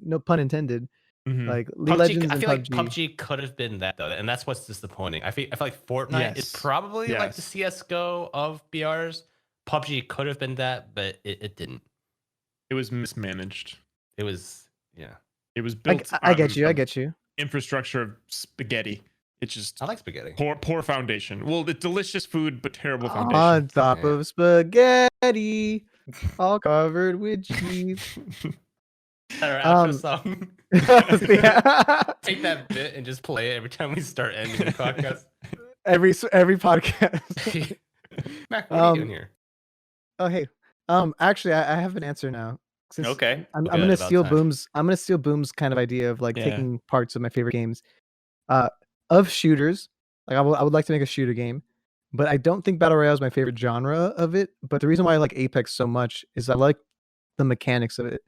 no pun intended. Mhm. Like League of PUBG, Legends I and feel like PUBG. PUBG could have been that though, and that's what's disappointing. I feel like Fortnite is Yes. probably like the Yes. CS:GO of BRs. PUBG could have been that, but it didn't. It was mismanaged. It was yeah. It was built. I get you. I on get you. infrastructure of spaghetti. It's just I like spaghetti. poor foundation. Well, it's delicious food, but terrible On foundation. top Yeah. of spaghetti, all covered with cheese. All right, after the song, Yeah. take that bit and just play it every time we start ending the podcast. every podcast. Mac, what are you doing here? Oh hey, actually, I have an answer now. Since Okay. I'm Good, gonna about steal time. Boom's. I'm gonna steal Boom's kind of idea of like Yeah. taking parts of my favorite games, of shooters. Like I would like to make a shooter game, but I don't think Battle Royale is my favorite genre of it. But the reason why I like Apex so much is I like the mechanics of it,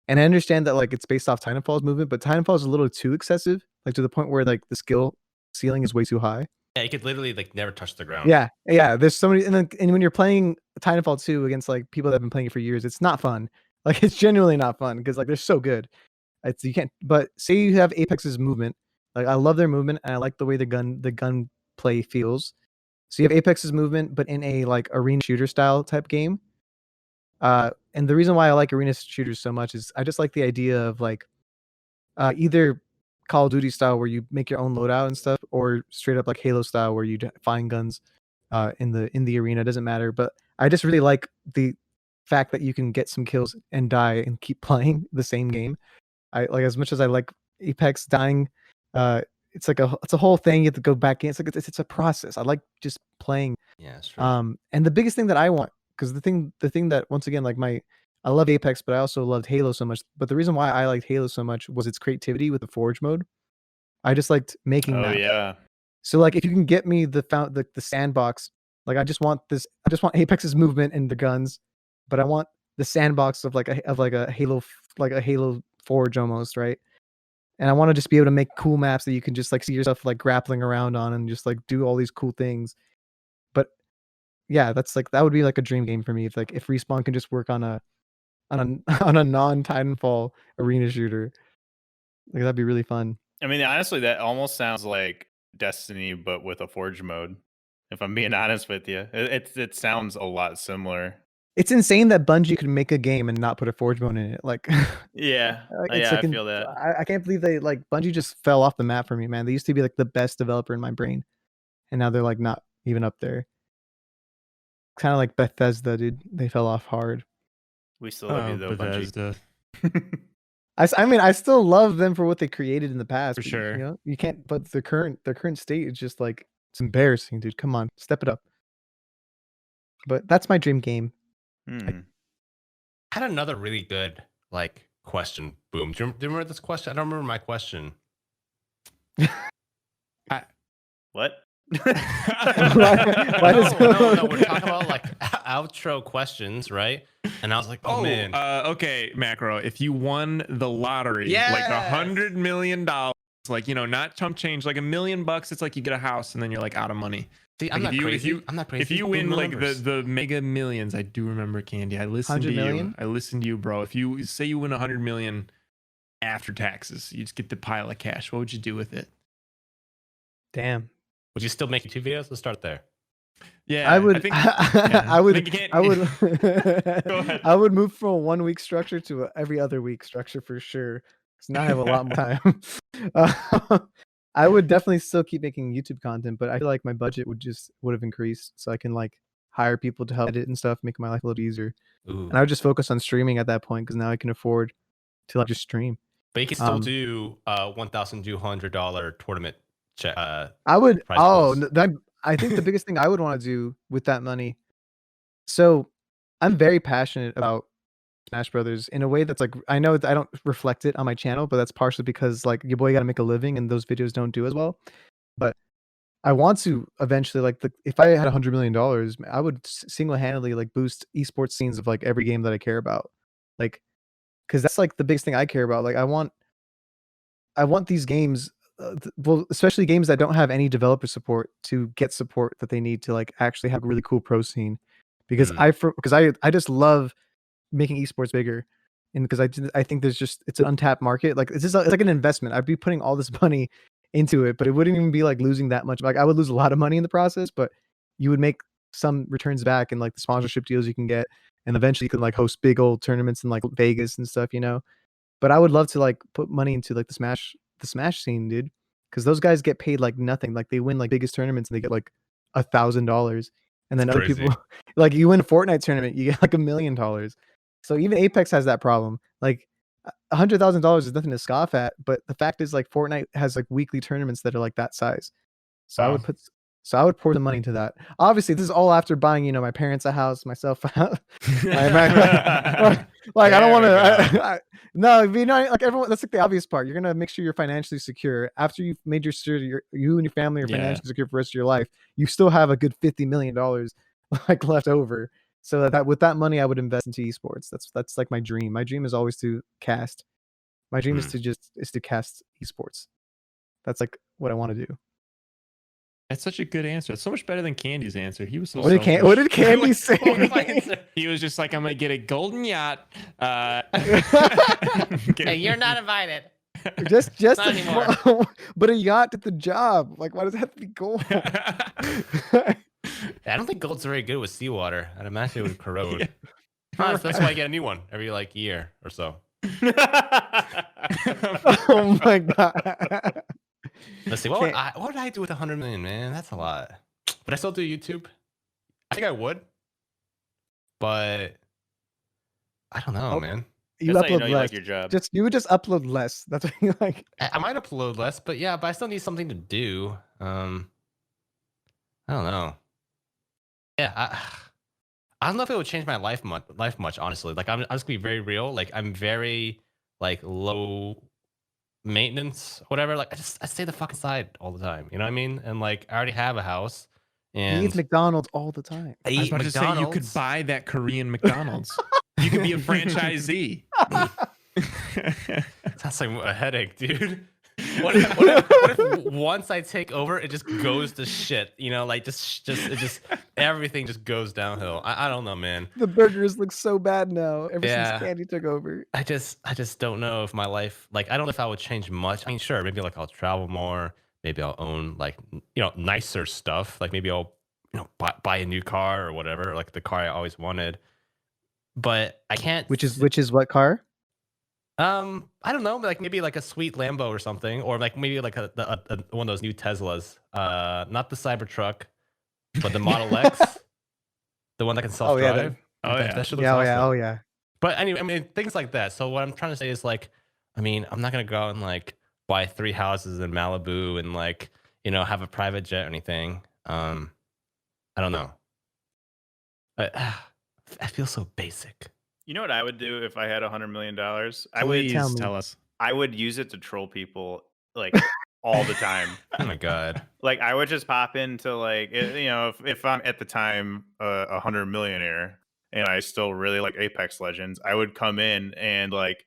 and I understand that like it's based off Titanfall's movement, but Titanfall is a little too excessive, like to the point where like the skill ceiling is way too high. Yeah, you could literally like never touch the ground. Yeah. There's so many, and when you're playing Titanfall 2 against like people that have been playing it for years, it's not fun. Like it's genuinely not fun because like they're so good. It's you can't. But say you have Apex's movement, like I love their movement and I like the way the gun play feels. So you have Apex's movement, but in a like arena shooter style type game. And the reason why I like arena shooters so much is I just like the idea of like either Call of Duty style where you make your own loadout and stuff, or straight up like Halo style where you find guns in the arena. It doesn't matter, but I just really like the fact that you can get some kills and die and keep playing the same game. I like as much as I like Apex dying. It's like it's a whole thing. You have to go back in. It's like it's a process. I like just playing. Yeah, that's true. And the biggest thing that I want, because the thing that once again like I love Apex, but I also loved Halo so much. But the reason why I liked Halo so much was its creativity with the Forge mode. I just liked making Oh maps. yeah. So like if you can get me the sandbox, like I just want Apex's movement and the guns, but I want the sandbox of like a Halo Forge almost, right? And I want to just be able to make cool maps that you can just like see yourself like grappling around on and just like do all these cool things. But yeah, that would be like a dream game for me if Respawn can just work on a on a non-Titanfall arena shooter. Like that'd be really fun. I mean, honestly, that almost sounds like Destiny, but with a Forge mode. If I'm being honest with you, it sounds a lot similar. It's insane that Bungie could make a game and not put a Forge mode in it. Like, Yeah, it's I like feel that. I can't believe Bungie just fell off the map for me, man. They used to be like the best developer in my brain, and now they're like not even up there. Kind of like Bethesda, dude. They fell off hard. We still love you though, Bethesda. Bungie. I mean, I still love them for what they created in the past. For but, sure. You know, you can't. But their current state is just like it's embarrassing, dude. Come on, step it up. But that's my dream game. Hmm. I had another really good like question. Boom. Do you remember this question? I don't remember my question. What? Why does- no, we're talking about like outro questions, right? And I was like, oh man. Okay, Macro. If you won the lottery, Yes! like $100 million, like not chump change, like $1 million, it's like you get a house and then you're like out of money. See, I'm Like, not crazy. I'm not crazy. If you Boom win like numbers. the mega millions, I do remember Candy. I listened to 100 you. million? I listened to you, bro. If you say you win 100 million after taxes, you just get the pile of cash. What would you do with it? Damn. Would you still make 2 videos? Let's start there. Yeah, I would. think, I would. think you can't- I would. Go ahead. I would move from a 1 week structure to a every other week structure for sure. Because now I have a lot more time. I would definitely still keep making YouTube content, but I feel like my budget would have increased, so I can like hire people to help edit and stuff, make my life a little easier. Ooh. And I would just focus on streaming at that point because now I can afford to like just stream. But you can still do $1,200 tournament. I would. prize Oh, pools. I think the biggest thing I would want to do with that money. So, I'm very passionate about Smash Brothers in a way that's like I know I don't reflect it on my channel, but that's partially because like your boy got to make a living, and those videos don't do as well. But I want to eventually, like, if I had $100 million, I would single-handedly like boost esports scenes of like every game that I care about, like, because that's like the biggest thing I care about. Like, I want these games, well, especially games that don't have any developer support, to get support that they need to like actually have a really cool pro scene, because I just love making esports bigger, and because I think it's an untapped market. Like, it's like an investment. I'd be putting all this money into it, but it wouldn't even be like losing that much. Like, I would lose a lot of money in the process, but you would make some returns back in like the sponsorship deals you can get, and eventually you can like host big old tournaments in like Vegas and stuff, But I would love to like put money into like the Smash scene, dude, because those guys get paid like nothing. Like, they win like biggest tournaments and they get like $1,000, and then other people, like, you win a Fortnite tournament, you get like $1 million. So even Apex has that problem. Like, $100,000 is nothing to scoff at, but the fact is, like, Fortnite has like weekly tournaments that are like that size. So I would pour the money into that. Obviously, this is all after buying, my parents a house, myself a house. Like, I don't want to. No, like everyone. That's like the obvious part. You're gonna make sure you're financially secure after you've made sure you and your family are financially secure for the rest of your life. You still have a good $50 million like left over. So that with that money, I would invest into esports. That's like my dream. My dream is always to cast. My dream is to cast esports. That's like what I want to do. That's such a good answer. It's so much better than Candy's answer. He was so what did Candy say? He was just like, I'm gonna get a golden yacht. Hey, you're not invited. Just not anymore. But a yacht at the job. Like, why does it have to be gold? I don't think gold's very good with seawater. I'd imagine it would corrode. Yeah. That's why I get a new one every like year or so. Oh my god. Let's see. What would I do with 100 million, man? That's a lot. But I still do YouTube. I think I would, but I don't know, man. You That's upload how less. you like your job. You would just upload less. That's what you like. I might upload less, but I still need something to do. I don't know. Yeah, I don't know if it would change my life much, honestly. Like, I'm just gonna be very real. Like, I'm very like low maintenance, whatever. Like, I stay the fuck inside all the time. You know what I mean? And like, I already have a house. And he eats McDonald's all the time. I was eat about to say, you could buy that Korean McDonald's. You could be a franchisee. That's like a headache, dude. What if once I take over, it just goes to shit? Like just everything just goes downhill. I don't know, man. The burgers look so bad now ever since Candy took over. I just don't know if my life, like, I don't know if I would change much. I mean, sure, maybe like I'll travel more. Maybe I'll own like nicer stuff. Like maybe I'll buy a new car or whatever, like the car I always wanted. But I can't. Which is what car? I don't know, like maybe like a sweet Lambo or something, or like maybe like a one of those new Teslas. Not the Cybertruck, but the Model X, the one that can self-drive. That shit looks awesome. Oh yeah. But anyway, I mean, things like that. So what I'm trying to say is, like, I mean, I'm not gonna go out and like buy 3 houses in Malibu and like have a private jet or anything. I don't know. I feel so basic. You know what I would do if I had $100 million? Please tell us. I would use it to troll people like all the time. Oh my god! Like, I would just pop into like if I'm at the time 100 millionaire and I still really like Apex Legends, I would come in and like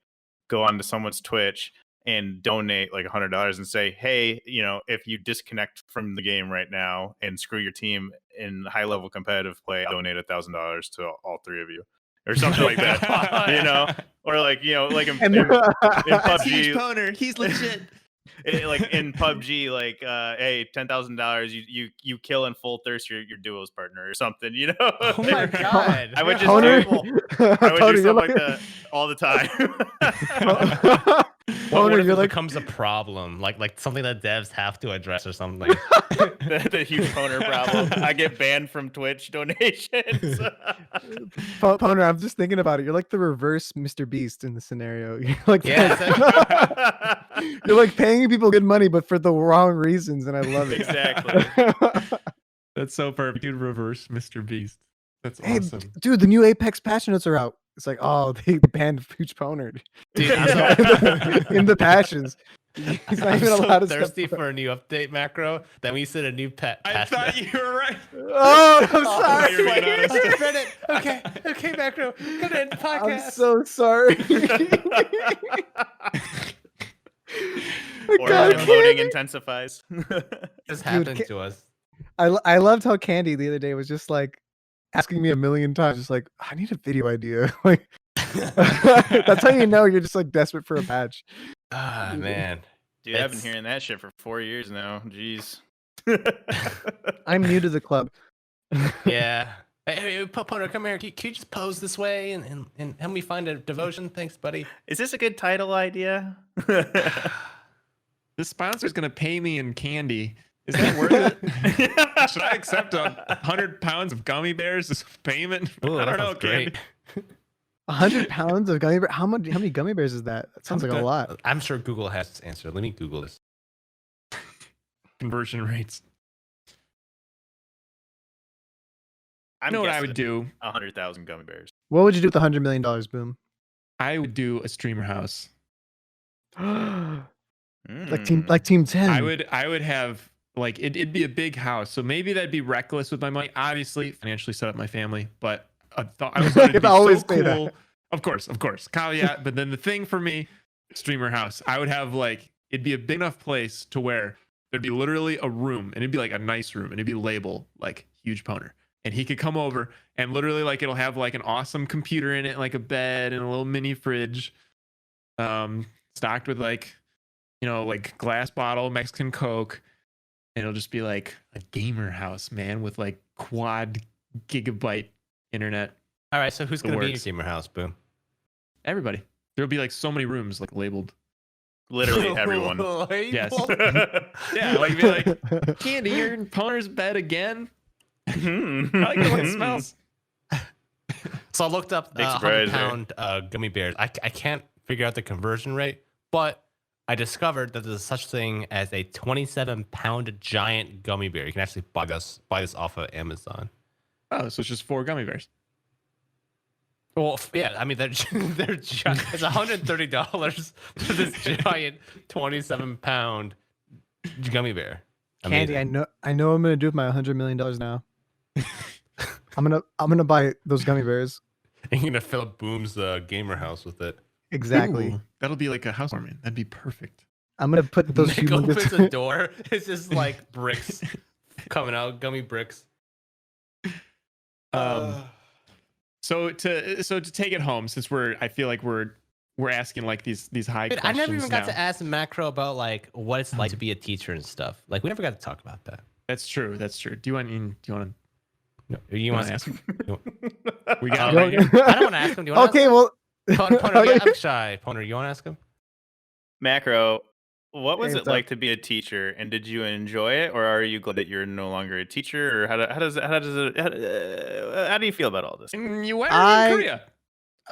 go onto someone's Twitch and donate like $100 and say, hey, if you disconnect from the game right now and screw your team in high level competitive play, I'll donate $1,000 to all 3 of you. Or something like that, or like like in PUBG, Poner, he's legit. Like in PUBG, like hey, $10,000, you kill and full thirst your duos partner or something, Oh my god! I would just do something like that all the time. What if it becomes a problem, like something that devs have to address or something? the huge Poner problem. I get banned from Twitch donations. Poner, I'm just thinking about it. You're like the reverse Mr. Beast in the scenario. You're like, you're like paying people good money, but for the wrong reasons, and I love it. Exactly. That's so perfect. Dude, reverse Mr. Beast. That's awesome. Dude, the new Apex patch notes are out. It's like, oh, they banned Huge Poner, dude. in the passions. He's not I'm even so allowed to step thirsty foot. for a new update macro that we set a new pet. I past thought that. you were right. Oh, I'm Oh, sorry. you're being honest. Reddit. Okay, macro. Come in, podcast. I'm so sorry. God, Origin loading Candy. intensifies. This Dude, happened to us. I loved how Candy the other day was just like asking me a million times, just like, I need a video idea. Like that's how you know you're just like desperate for a patch. Ah, man. Dude, I've been It's- hearing that shit for 4 years now. Jeez. I'm new to the club. Yeah. Hey, Poner, come here. Can you just pose this way and help me find a devotion? Thanks, buddy. Is this a good title idea? The sponsor's gonna pay me in candy. Is that worth it? Should I accept 100 pounds of gummy bears as payment? Ooh, I that don't know, sounds great. Candy. 100 pounds of gummy bear. How many gummy bears is that? That sounds like a lot. I'm sure Google has this answer. Let me Google this. Conversion rates. I I'm know what I guessing would do. 100,000 gummy bears. What would you do with $100 million, Boom? I would do a streamer house. like Mm. Team 10. I would have like it'd be a big house. So maybe that'd be reckless with my money. Obviously, financially set up my family, but I thought I was going to If be I always so say that. cool. Of course. Caveat, but then the thing for me, streamer house, I would have like it'd be a big enough place to where there'd be literally a room, and it'd be like a nice room, and it'd be labeled like Huge Poner. And he could come over and literally like it'll have like an awesome computer in it, like a bed and a little mini fridge, stocked with like, you know, like glass bottle Mexican Coke, and it'll just be like a gamer house, man, with like quad gigabyte internet. All right, so who's The going to be in your works. gamer house, Boom? Everybody. There'll be like so many rooms like labeled. Literally everyone. Yes. Label? Yeah, like be like, Candy, you're in Poner's bed again. I like the way it smells. So I looked up Big surprise 100-pound gummy bears. I can't figure out the conversion rate, but I discovered that there's such thing as a 27-pound giant gummy bear. You can actually buy this off of Amazon. Oh, so it's just 4 gummy bears. Well, yeah, I mean they're giant. It's $130 for this giant 27-pound gummy bear. Candy, Amazing. I know what I'm gonna do with my $100 million now. I'm gonna buy those gummy bears. And you're gonna fill up Boom's gamer house with it. Exactly. Ooh, that'll be like a housewarming. That'd be perfect. I'm gonna put those Nick opens the humongous. door. It's just like bricks coming out, gummy bricks. So to take it home, since I feel like we're asking like these high Dude, I questions never even got now. to ask Macro about like what it's like to be a teacher and stuff. Like we never got to talk about that. That's true. Do you want to No, you want to ask ask? him? Oh, We got You it right don't- here. I don't want to ask him. Do you want Okay, well, to ask him? Poner, Okay. I'm shy. Poner, you want to ask him? Macro, what was Hey, it what's up? like to be a teacher, and did you enjoy it, or are you glad that you're no longer a teacher, or how do you feel about all this? You were I- in Korea.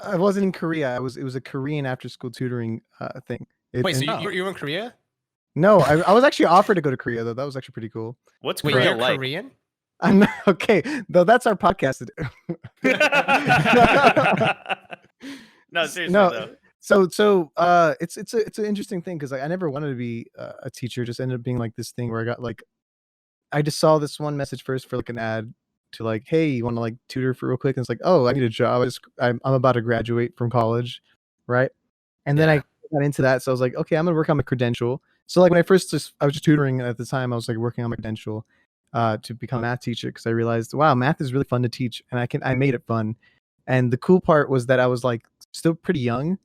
I wasn't in Korea. It was a Korean after school tutoring thing. Wait, so and- you were in Korea? no, I was actually offered to go to Korea though. That was actually pretty cool. What's Wait, Korea you're like? Korean? I'm not, okay, though that's our podcast. No, seriously No, though. So it's an interesting thing because I never wanted to be a teacher. Just ended up being like this thing where I got like, I just saw this one message first for like an ad to like, hey, you want to like tutor for real quick? And it's like, oh, I need a job. I'm about to graduate from college, right? And then I got into that, so I was like, okay, I'm gonna work on my credential. So like when I was just tutoring at the time, I was like working on my credential to become a math teacher because I realized, wow, math is really fun to teach, and I made it fun. And the cool part was that I was like still pretty young,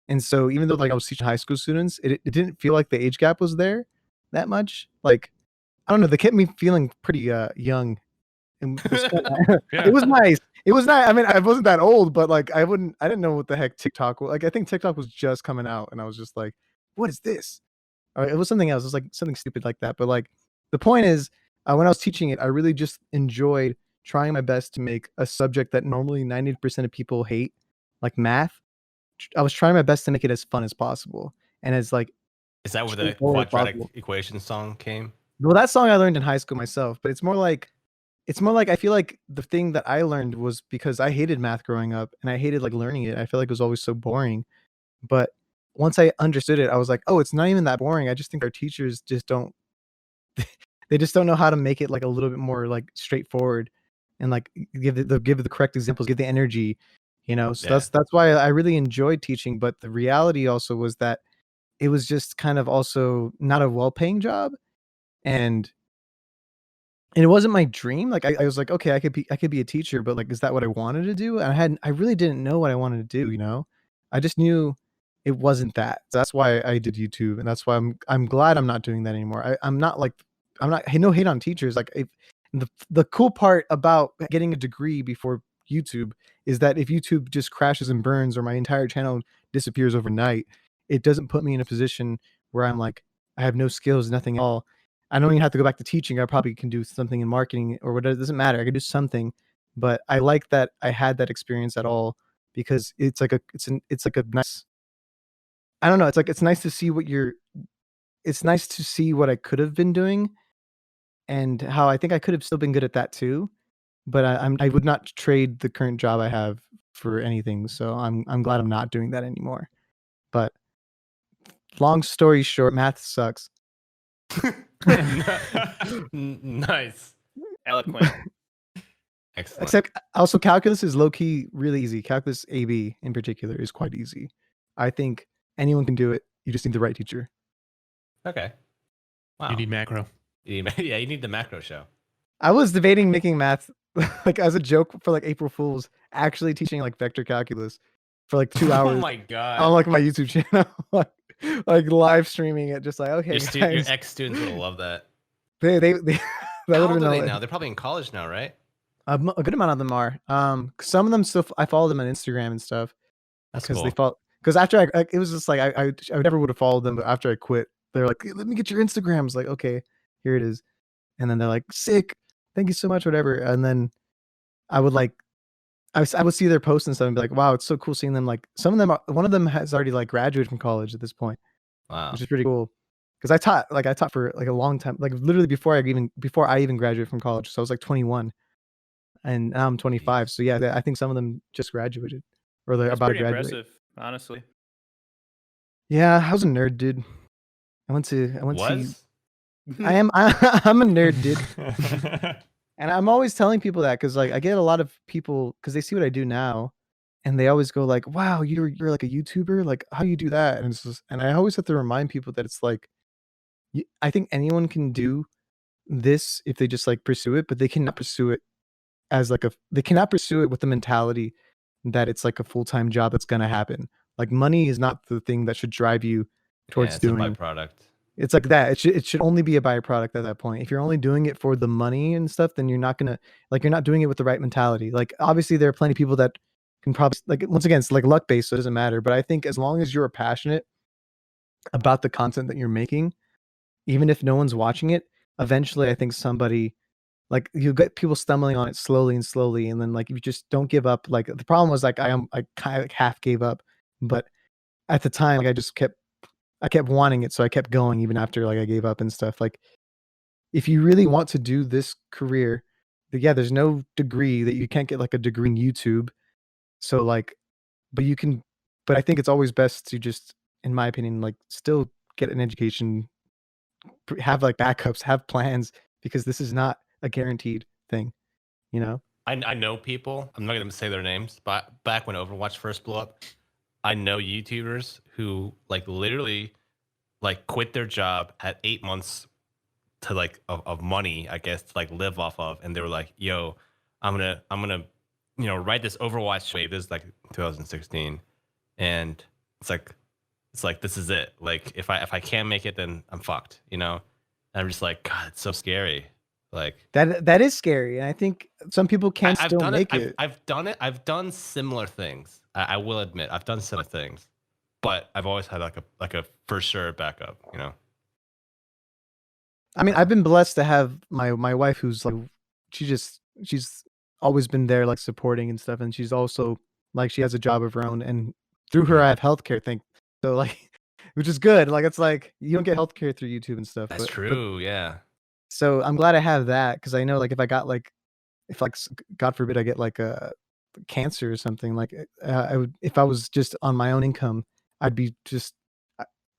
and so even though like I was teaching high school students, it didn't feel like the age gap was there that much. Like I don't know, they kept me feeling pretty young. And it was, Yeah. it was nice. It was nice. I mean, I wasn't that old, but like I didn't know what the heck TikTok was. Like I think TikTok was just coming out, and I was just like, what is this? Or it was something else. It was like something stupid like that. But like the point is, when I was teaching it, I really just enjoyed trying my best to make a subject that normally 90% of people hate, like math. I was trying my best to make it as fun as possible and as like, Is that where the straightforward as quadratic possible. equation song came? well, that song I learned in high school myself, but it's more like I feel like the thing that I learned was because I hated math growing up and I hated like learning it. I feel like it was always so boring. But once I understood it, I was like, oh, it's not even that boring. I just think our teachers just don't they just don't know how to make it like a little bit more like straightforward and like give the correct examples, give the energy, So Yeah. that's why I really enjoyed teaching. But the reality also was that it was just kind of also not a well-paying job, and it wasn't my dream. Like I was like, okay, I could be a teacher, but like, is that what I wanted to do? And I really didn't know what I wanted to do. I just knew it wasn't that. So that's why I did YouTube, and that's why I'm glad I'm not doing that anymore. I'm not like I'm not no hate on teachers. Like the cool part about getting a degree before YouTube is that if YouTube just crashes and burns or my entire channel disappears overnight, it doesn't put me in a position where I'm like I have no skills, nothing at all. I don't even have to go back to teaching. I probably can do something in marketing or whatever. It doesn't matter. I can do something, but I like that I had that experience at all because it's like a nice. I don't know. It's like it's nice to see It's nice to see what I could have been doing, and how I think I could have still been good at that too. But I would not trade the current job I have for anything. So I'm glad I'm not doing that anymore. But long story short, math sucks. Nice. Eloquent. Excellent. Except also calculus is low key really easy. Calculus AB in particular is quite easy. I think anyone can do it. You just need the right teacher. Okay. Wow. You need macro. Yeah, you need the macro show. I was debating making math like as a joke for like April Fools, actually teaching like vector calculus for like 2 hours Oh my god. on like my YouTube channel, like live streaming it, just like okay, Your guys. ex-students will love that. They that How would old have are been they a, now? They're probably in college now, right? a good amount of them are. Some of them still I follow them on Instagram and stuff That's because cool. they follow. Because after it was just like I never would have followed them, but after I quit, they're like, "Let me get your Instagram." I was like, "Okay, here it is," and then they're like, "Sick, thank you so much," whatever. And then I would like I would see their posts and stuff and be like, "Wow, it's so cool seeing them." Like some of them, one of them has already like graduated from college at this point, Wow. which is pretty cool. Because I taught for like a long time, like literally before I even graduated from college. So I was like 21, and now I'm 25. Jeez. So yeah, I think some of them just graduated or they're That's about to pretty graduate. impressive, honestly. Yeah, I was a nerd, dude. I went to Was? I'm a nerd, dude. And I'm always telling people that because like I get a lot of people because they see what I do now, and they always go like, "Wow, you're like a YouTuber. Like, how do you do that?" And and I always have to remind people that it's like, I think anyone can do this if they just like pursue it, but they cannot pursue it as like they cannot pursue it with the mentality that it's like a full-time job that's gonna happen. Like money is not the thing that should drive you Yeah, towards it's a doing. byproduct. It's like that. It should only be a byproduct at that point. If you're only doing it for the money and stuff, then you're not gonna you're not doing it with the right mentality. Like obviously there are plenty of people that can probably like once again it's like luck based, so it doesn't matter. But I think as long as you're passionate about the content that you're making, even if no one's watching it, eventually I think somebody like you get people stumbling on it slowly and slowly, and then like if you just don't give up. Like the problem was like I kind of like half gave up, but at the time like I kept wanting it, so I kept going even after like I gave up and stuff. Like if you really want to do this career, yeah, there's no degree that you can't get like a degree in YouTube. So like, but you can, but I think it's always best to just, in my opinion, like still get an education, have like backups, have plans, because this is not a guaranteed thing, you know? I know people. I'm not going to say their names, but back when Overwatch first blew up, I know YouTubers who like literally like quit their job, had 8 months to like of money, I guess, to like live off of, and they were like, "Yo, I'm gonna write this Overwatch wave." This is like 2016, and it's like this is it. Like if I can't make it, then I'm fucked, And I'm just like, God, it's so scary. Like That is scary, and I think some people can I've still done make it. it. I've done it. I've done similar things. I will admit, I've done similar things, but I've always had like a for sure backup. I mean, I've been blessed to have my wife who's like she's always been there like supporting and stuff, and she's also like she has a job of her own, and through her I have healthcare thing. So like which is good. Like it's like you don't get healthcare through YouTube and stuff. That's But true. Yeah. so I'm glad I have that because I know like if I got like if like God forbid I get like a cancer or something, like I would if I was just on my own income, I'd be just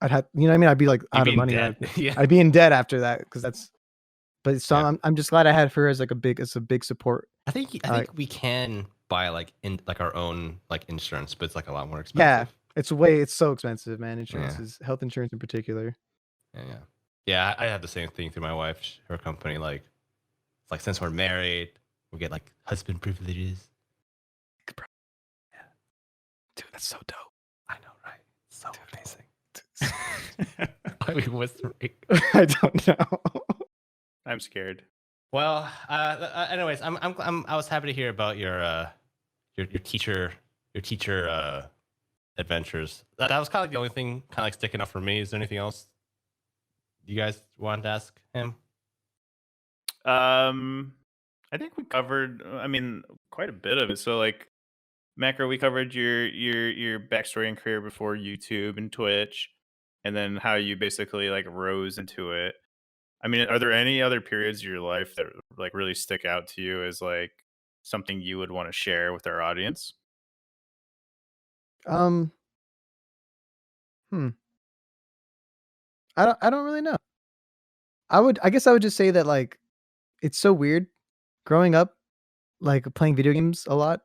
I'd have, you know what I mean? I'd be like You'd out be of in money. debt. Yeah. I'd be in debt after that because that's. But so Yeah. I'm just glad I had her as like a big support. I think we can buy like our own like insurance, but it's like a lot more Yeah, expensive. it's so expensive, man. Insurance is health insurance in particular. Yeah. I have the same thing through my wife. Her company, like, it's like since we're married, we get like husband privileges. Yeah, dude, that's so dope. I know, right? So amazing. Why are we whispering? I don't know. I'm scared. Well, anyways, I was happy to hear about your teacher adventures. That was kind of like the only thing kind of like sticking out for me. Is there anything else you guys wanted to ask him? I think we covered. I mean, quite a bit of it. So, like, Macro, we covered your backstory and career before YouTube and Twitch, and then how you basically like rose into it. I mean, are there any other periods of your life that like really stick out to you as like something you would want to share with our audience? Hmm. I don't really know. I guess I would just say that like it's so weird growing up, like playing video games a lot.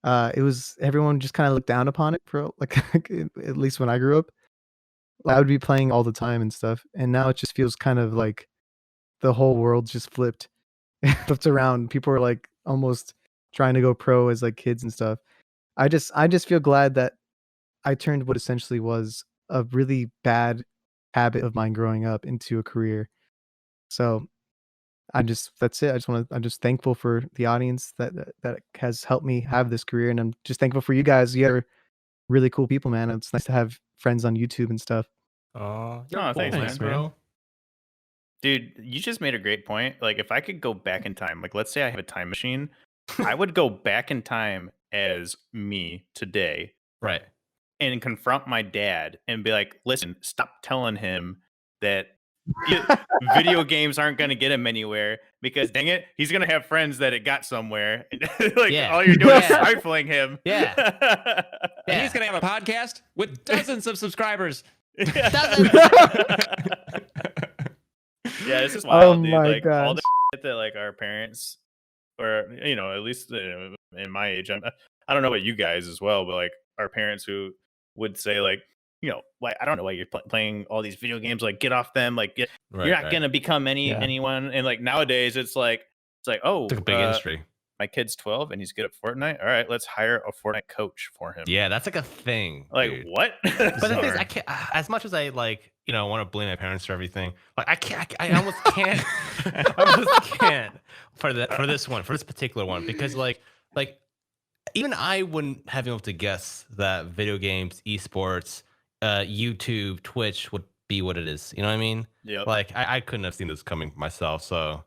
It was everyone just kind of looked down upon it for like at least when I grew up. I would be playing all the time and stuff, and now it just feels kind of like the whole world just flipped, flipped around. People are like almost trying to go pro as like kids and stuff. I just feel glad that I turned what essentially was a really bad habit of mine growing up into a career. So that's it. I'm just thankful for the audience that has helped me have this career, and I'm just thankful for you guys. You are really cool people, man. It's nice to have friends on YouTube and stuff. Oh, Thanks, man. bro. Dude, you just made a great point. Like, if I could go back in time, like, let's say I have a time machine, I would go back in time as me today, Right. and confront my dad and be like, listen, stop telling him that video games aren't going to get him anywhere because dang it, he's going to have friends that it got somewhere. Like, all you're doing is stifling him. And he's going to have a podcast with dozens of subscribers. Dozens. Yeah, it's just wild, dude. Like, gosh. all the shit that like our parents, or at least in my age, I don't know about you guys as well, but like our parents who would say like, like, I don't know why you're playing all these video games, like get off them, like you're not gonna become anyone. And like nowadays it's like oh, it's like a big industry. My kid's 12 and he's good at Fortnite. All right, let's hire a Fortnite coach for him. Yeah, that's like a thing. Like, dude. what? But the thing is, I can't. As much as I like, want to blame my parents for everything. Like, I can't. I almost can't. I almost can't for this particular one, because like even I wouldn't have been able to guess that video games, esports, YouTube, Twitch would be what it is. You know what I mean? Yeah. Like I couldn't have seen this coming myself. So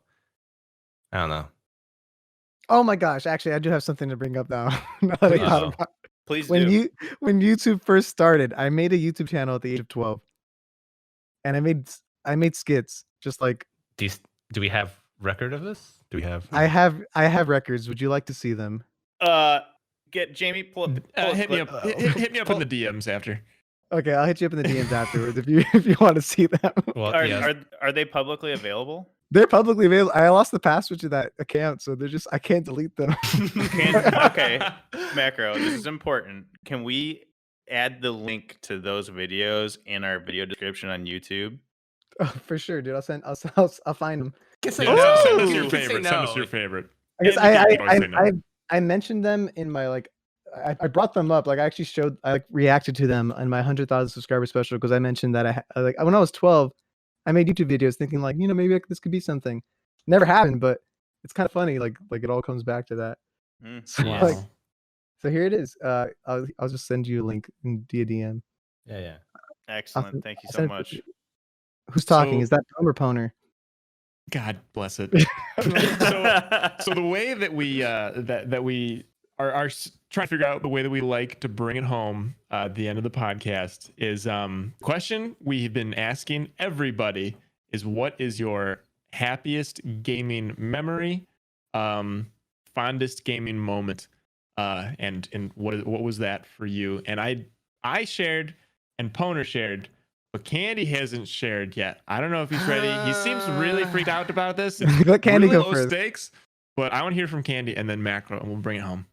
I don't know. Oh my gosh! Actually, I do have something to bring up now. Now that I thought about it. Please when do. When YouTube first started, I made a YouTube channel at the age of 12, and I made skits. Just like, do we have record of this? Do we have? I have records. Would you like to see them? Get Jamie pull hit me up. Hit me up in the DMs after. Okay, I'll hit you up in the DMs afterwards if you want to see them. Well, are they publicly available? They're publicly available. I lost the password to that account, so I can't delete them. Okay, Macro, this is important. Can we add the link to those videos in our video description on YouTube? Oh, for sure, dude. I'll find them. Send us your favorite. Send us your favorite. I guess I mentioned them in my like. I brought them up. Like, I actually reacted to them in my 100,000 subscriber special, because I mentioned that when I was 12, I made YouTube videos thinking like, maybe this could be something. Never happened, but it's kind of funny. Like it all comes back to that. So, wow. So here it is. I'll just send you a link via DM. Yeah. Excellent. Thank you so much. Who's talking? Is that Tom or Poner? God bless it. So the way that we that we are trying to figure out the way that we like to bring it home at the end of the podcast is question we've been asking everybody is, what is your happiest gaming memory, fondest gaming moment, and what was that for you? And I shared and Poner shared but Candy hasn't shared yet. I don't know if he's ready. He seems really freaked out about this. Let Candy really go low first. stakes, but I want to hear from Candy and then Macro, and we'll bring it home.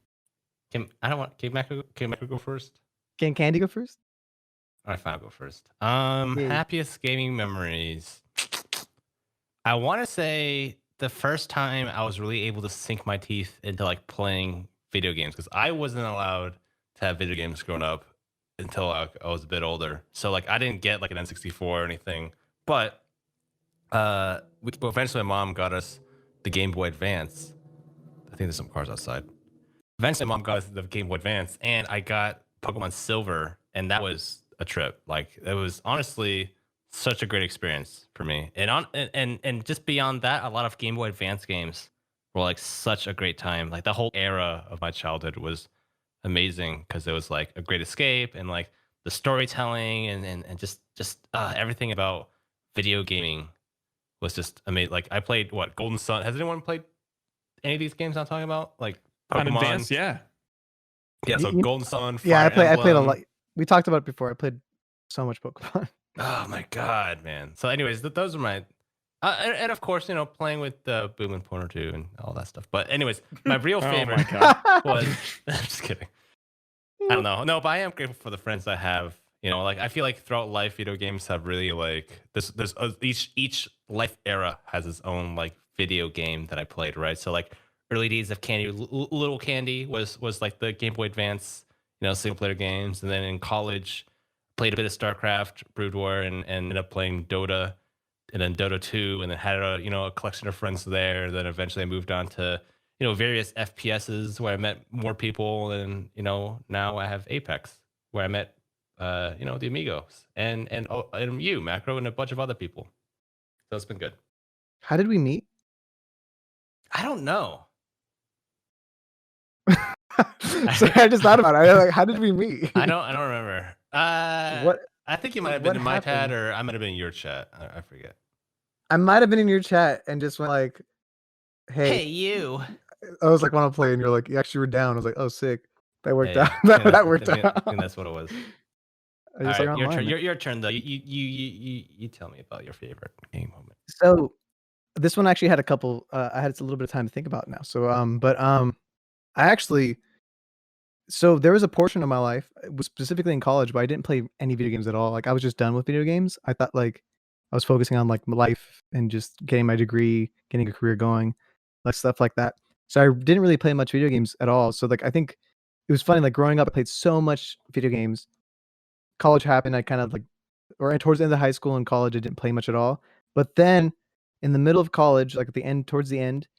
Can Macro go first? Can Candy go first? All right, fine, I'll go first. Yeah. Happiest gaming memories. I want to say the first time I was really able to sink my teeth into like playing video games, because I wasn't allowed to have video games growing up until I was a bit older. So like I didn't get like an N64 or anything, but eventually my mom got us the Game Boy Advance. I think there's some cars outside. Eventually my mom got us the Game Boy Advance, and I got Pokemon Silver, and that was a trip. Like it was honestly such a great experience for me. And just beyond that, a lot of Game Boy Advance games were like such a great time. Like the whole era of my childhood was amazing because it was like a great escape, and like the storytelling and just everything about video gaming was just amazing. Like I played Golden Sun. Has anyone played any of these games I'm talking about? Like On Pokemon? Advance, yeah. Yeah, so Golden Sun. Yeah, I Fire played a Emblem. lot. We talked about it before. I played so much Pokemon. Oh my god, man! So, anyways, those are my, and of course, playing with Boom and Pointer 2 and all that stuff. But anyways, my real Oh favorite my God. was. I'm just kidding. I don't know. No, but I am grateful for the friends I have. Like I feel like throughout life, video games have really like this. There's each life era has its own like video game that I played, right? So like early days of Candy, Little Candy was like the Game Boy Advance, single player games, and then in college played a bit of StarCraft, Brood War, and ended up playing Dota, and then Dota 2, and then had a collection of friends there. Then eventually I moved on to various FPSs where I met more people, and now I have Apex where I met the Amigos and you, Macro, and a bunch of other people. So it's been good. How did we meet? I don't know. So I just thought about it. Like, how did we meet? I don't remember. What? I think you might have been What in my chat, happened? or I might have been in your chat. I forget. I might have been in your chat and just went like, "Hey, you. I was like, want to play," and you're like, "You actually were down." I was like, "Oh, sick." That worked Yeah, out. yeah. that worked I think out. that's what it was. I All just right, like your turn. online. Your turn though. You tell me about your favorite game moment. So this one actually had a couple. I had a little bit of time to think about now. So I actually. So there was a portion of my life, it was specifically in college, but I didn't play any video games at all. Like I was just done with video games. I thought like I was focusing on like my life and just getting my degree, getting a career going, like stuff like that. So I didn't really play much video games at all. So like I think it was funny. Like growing up, I played so much video games. College happened. I kind of like, or towards the end of high school and college, I didn't play much at all. But then in the middle of college, like at the end, towards the end,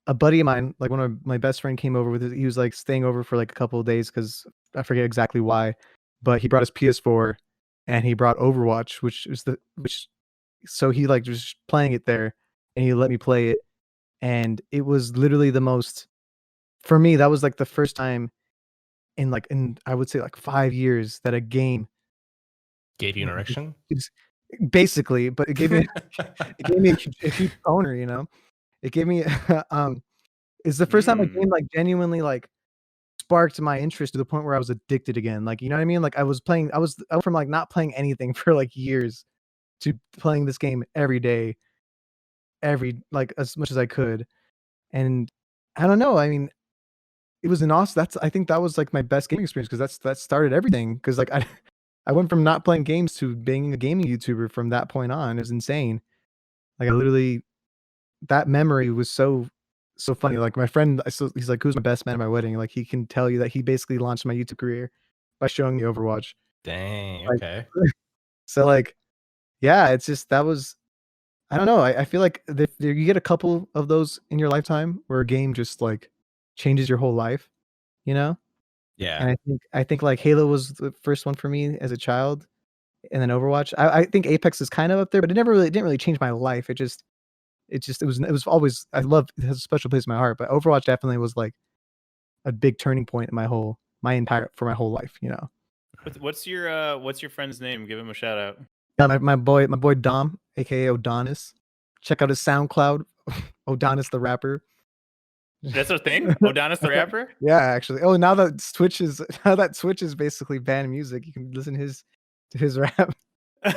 a buddy of mine, like one of my best friend, came over with he was like staying over for like a couple of days because I forget exactly why, but he brought his PS4 and he brought Overwatch, so he like just playing it there and he let me play it, and it was literally the most, for me, that was like the first time in I would say like 5 years that a game Gave you an erection? basically, but it gave me a huge owner, It gave me it's the first time a game like genuinely like sparked my interest to the point where I was addicted again. Like, you know what I mean? Like I went from like not playing anything for like years to playing this game every day, like as much as I could. And I don't know. I mean, it was an awesome. I think that was like my best gaming experience because that started everything. Because like I went from not playing games to being a gaming YouTuber from that point on. It was insane. Like I literally, that memory was so funny. Like my friend, he's like, "Who's my best man at my wedding?" Like he can tell you that he basically launched my YouTube career by showing me Overwatch. Dang. Like, Okay. so like, yeah, it's just that was. I don't know. I feel like you get a couple of those in your lifetime where a game just like changes your whole life, And Yeah. I think like Halo was the first one for me as a child, and then Overwatch. I think Apex is kind of up there, but it didn't really change my life. It was always, it has a special place in my heart, but Overwatch definitely was like a big turning point in my whole life, What's your friend's name? Give him a shout out. Yeah, my boy Dom, aka Odanis. Check out his SoundCloud, Odanis the rapper. That's our thing? Odanis the rapper? Yeah, actually. Oh, now that Twitch is basically banned music, you can listen to his His rap. No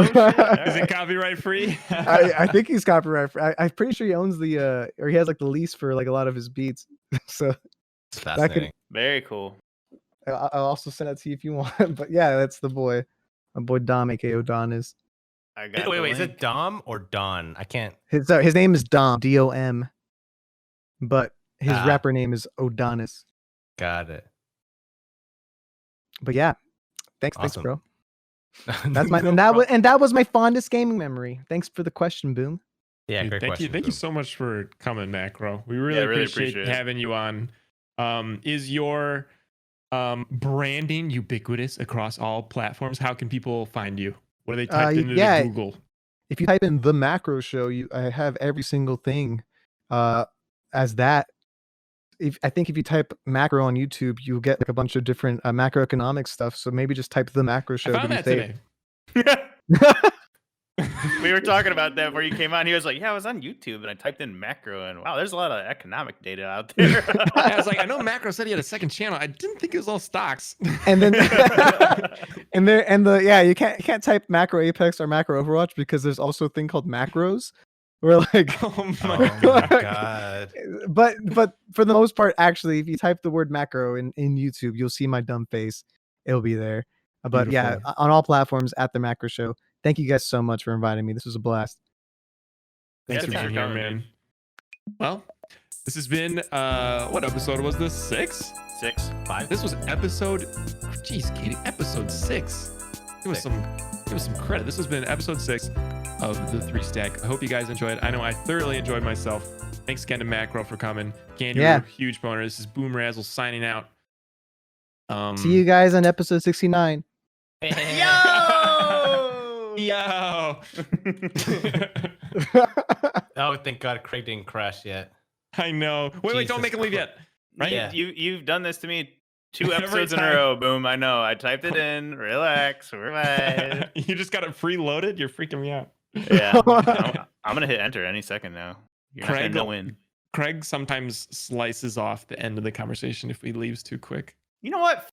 shit. All Is it right. copyright free? I think he's copyright. I'm pretty sure he owns the or he has like the lease for like a lot of his beats. So It's that fascinating. Very cool. I'll also send that to you if you want. But yeah, that's the boy, my boy Dom, aka Odanis. I got Wait, the is link. it Dom or Don? I can't. His name is Dom, Dom, but his Ah. rapper name is Odanis. Got it. But yeah, thanks, Awesome. bro. That's my No and that was my fondest gaming memory. Thanks for the question, Boom. Yeah, Dude, great thank question. you. Thank you Boom. so much for coming, Macro. We really, really appreciate appreciate it. having you on. Is your branding ubiquitous across all platforms? How can people find you? What are they typed into yeah. Google? If you type in the Macro Show, I have every single thing as that. I think if you type macro on YouTube, you'll get like a bunch of different macroeconomic stuff. So maybe just type the Macro Show. I found that today. We were talking about that before you came on. He was like, "Yeah, I was on YouTube and I typed in macro, and wow, there's a lot of economic data out there." I was like, I know Macro said he had a second channel. I didn't think it was all stocks. And then you can't type macro Apex or macro Overwatch because there's also a thing called macros. Where like Oh my Oh my god. but for the most part, actually, if you type the word macro in YouTube, you'll see my dumb face. It'll be there. But yeah, Beautiful. on all platforms at the Macro Show. Thank you guys so much for inviting me. This was a blast. Thanks for Yeah, being thanks for here, coming, man. dude. Well, this has been what episode was this? 6? 6. 5. This was episode. Jeez, Katie, episode 6. Give us some credit. This has been episode 6 of the 3 Stack. I hope you guys enjoyed. I know I thoroughly enjoyed myself. Thanks again to Macro for coming. Candy, Yeah. huge boner. This is Boom Razzle signing out. See you guys on episode 69. Yo! Oh, thank God Craig didn't crash yet. I know. Wait, don't Jesus make him leave yet. Right? Yeah. You've done this to me 2 Every episodes in a time. row. Boom. I know. I typed it in. Relax. We're fine. You just got it preloaded. You're freaking me out. Yeah. I'm gonna hit enter any second now. You're not Craig, gonna know when. Craig sometimes slices off the end of the conversation if he leaves too quick. You know what?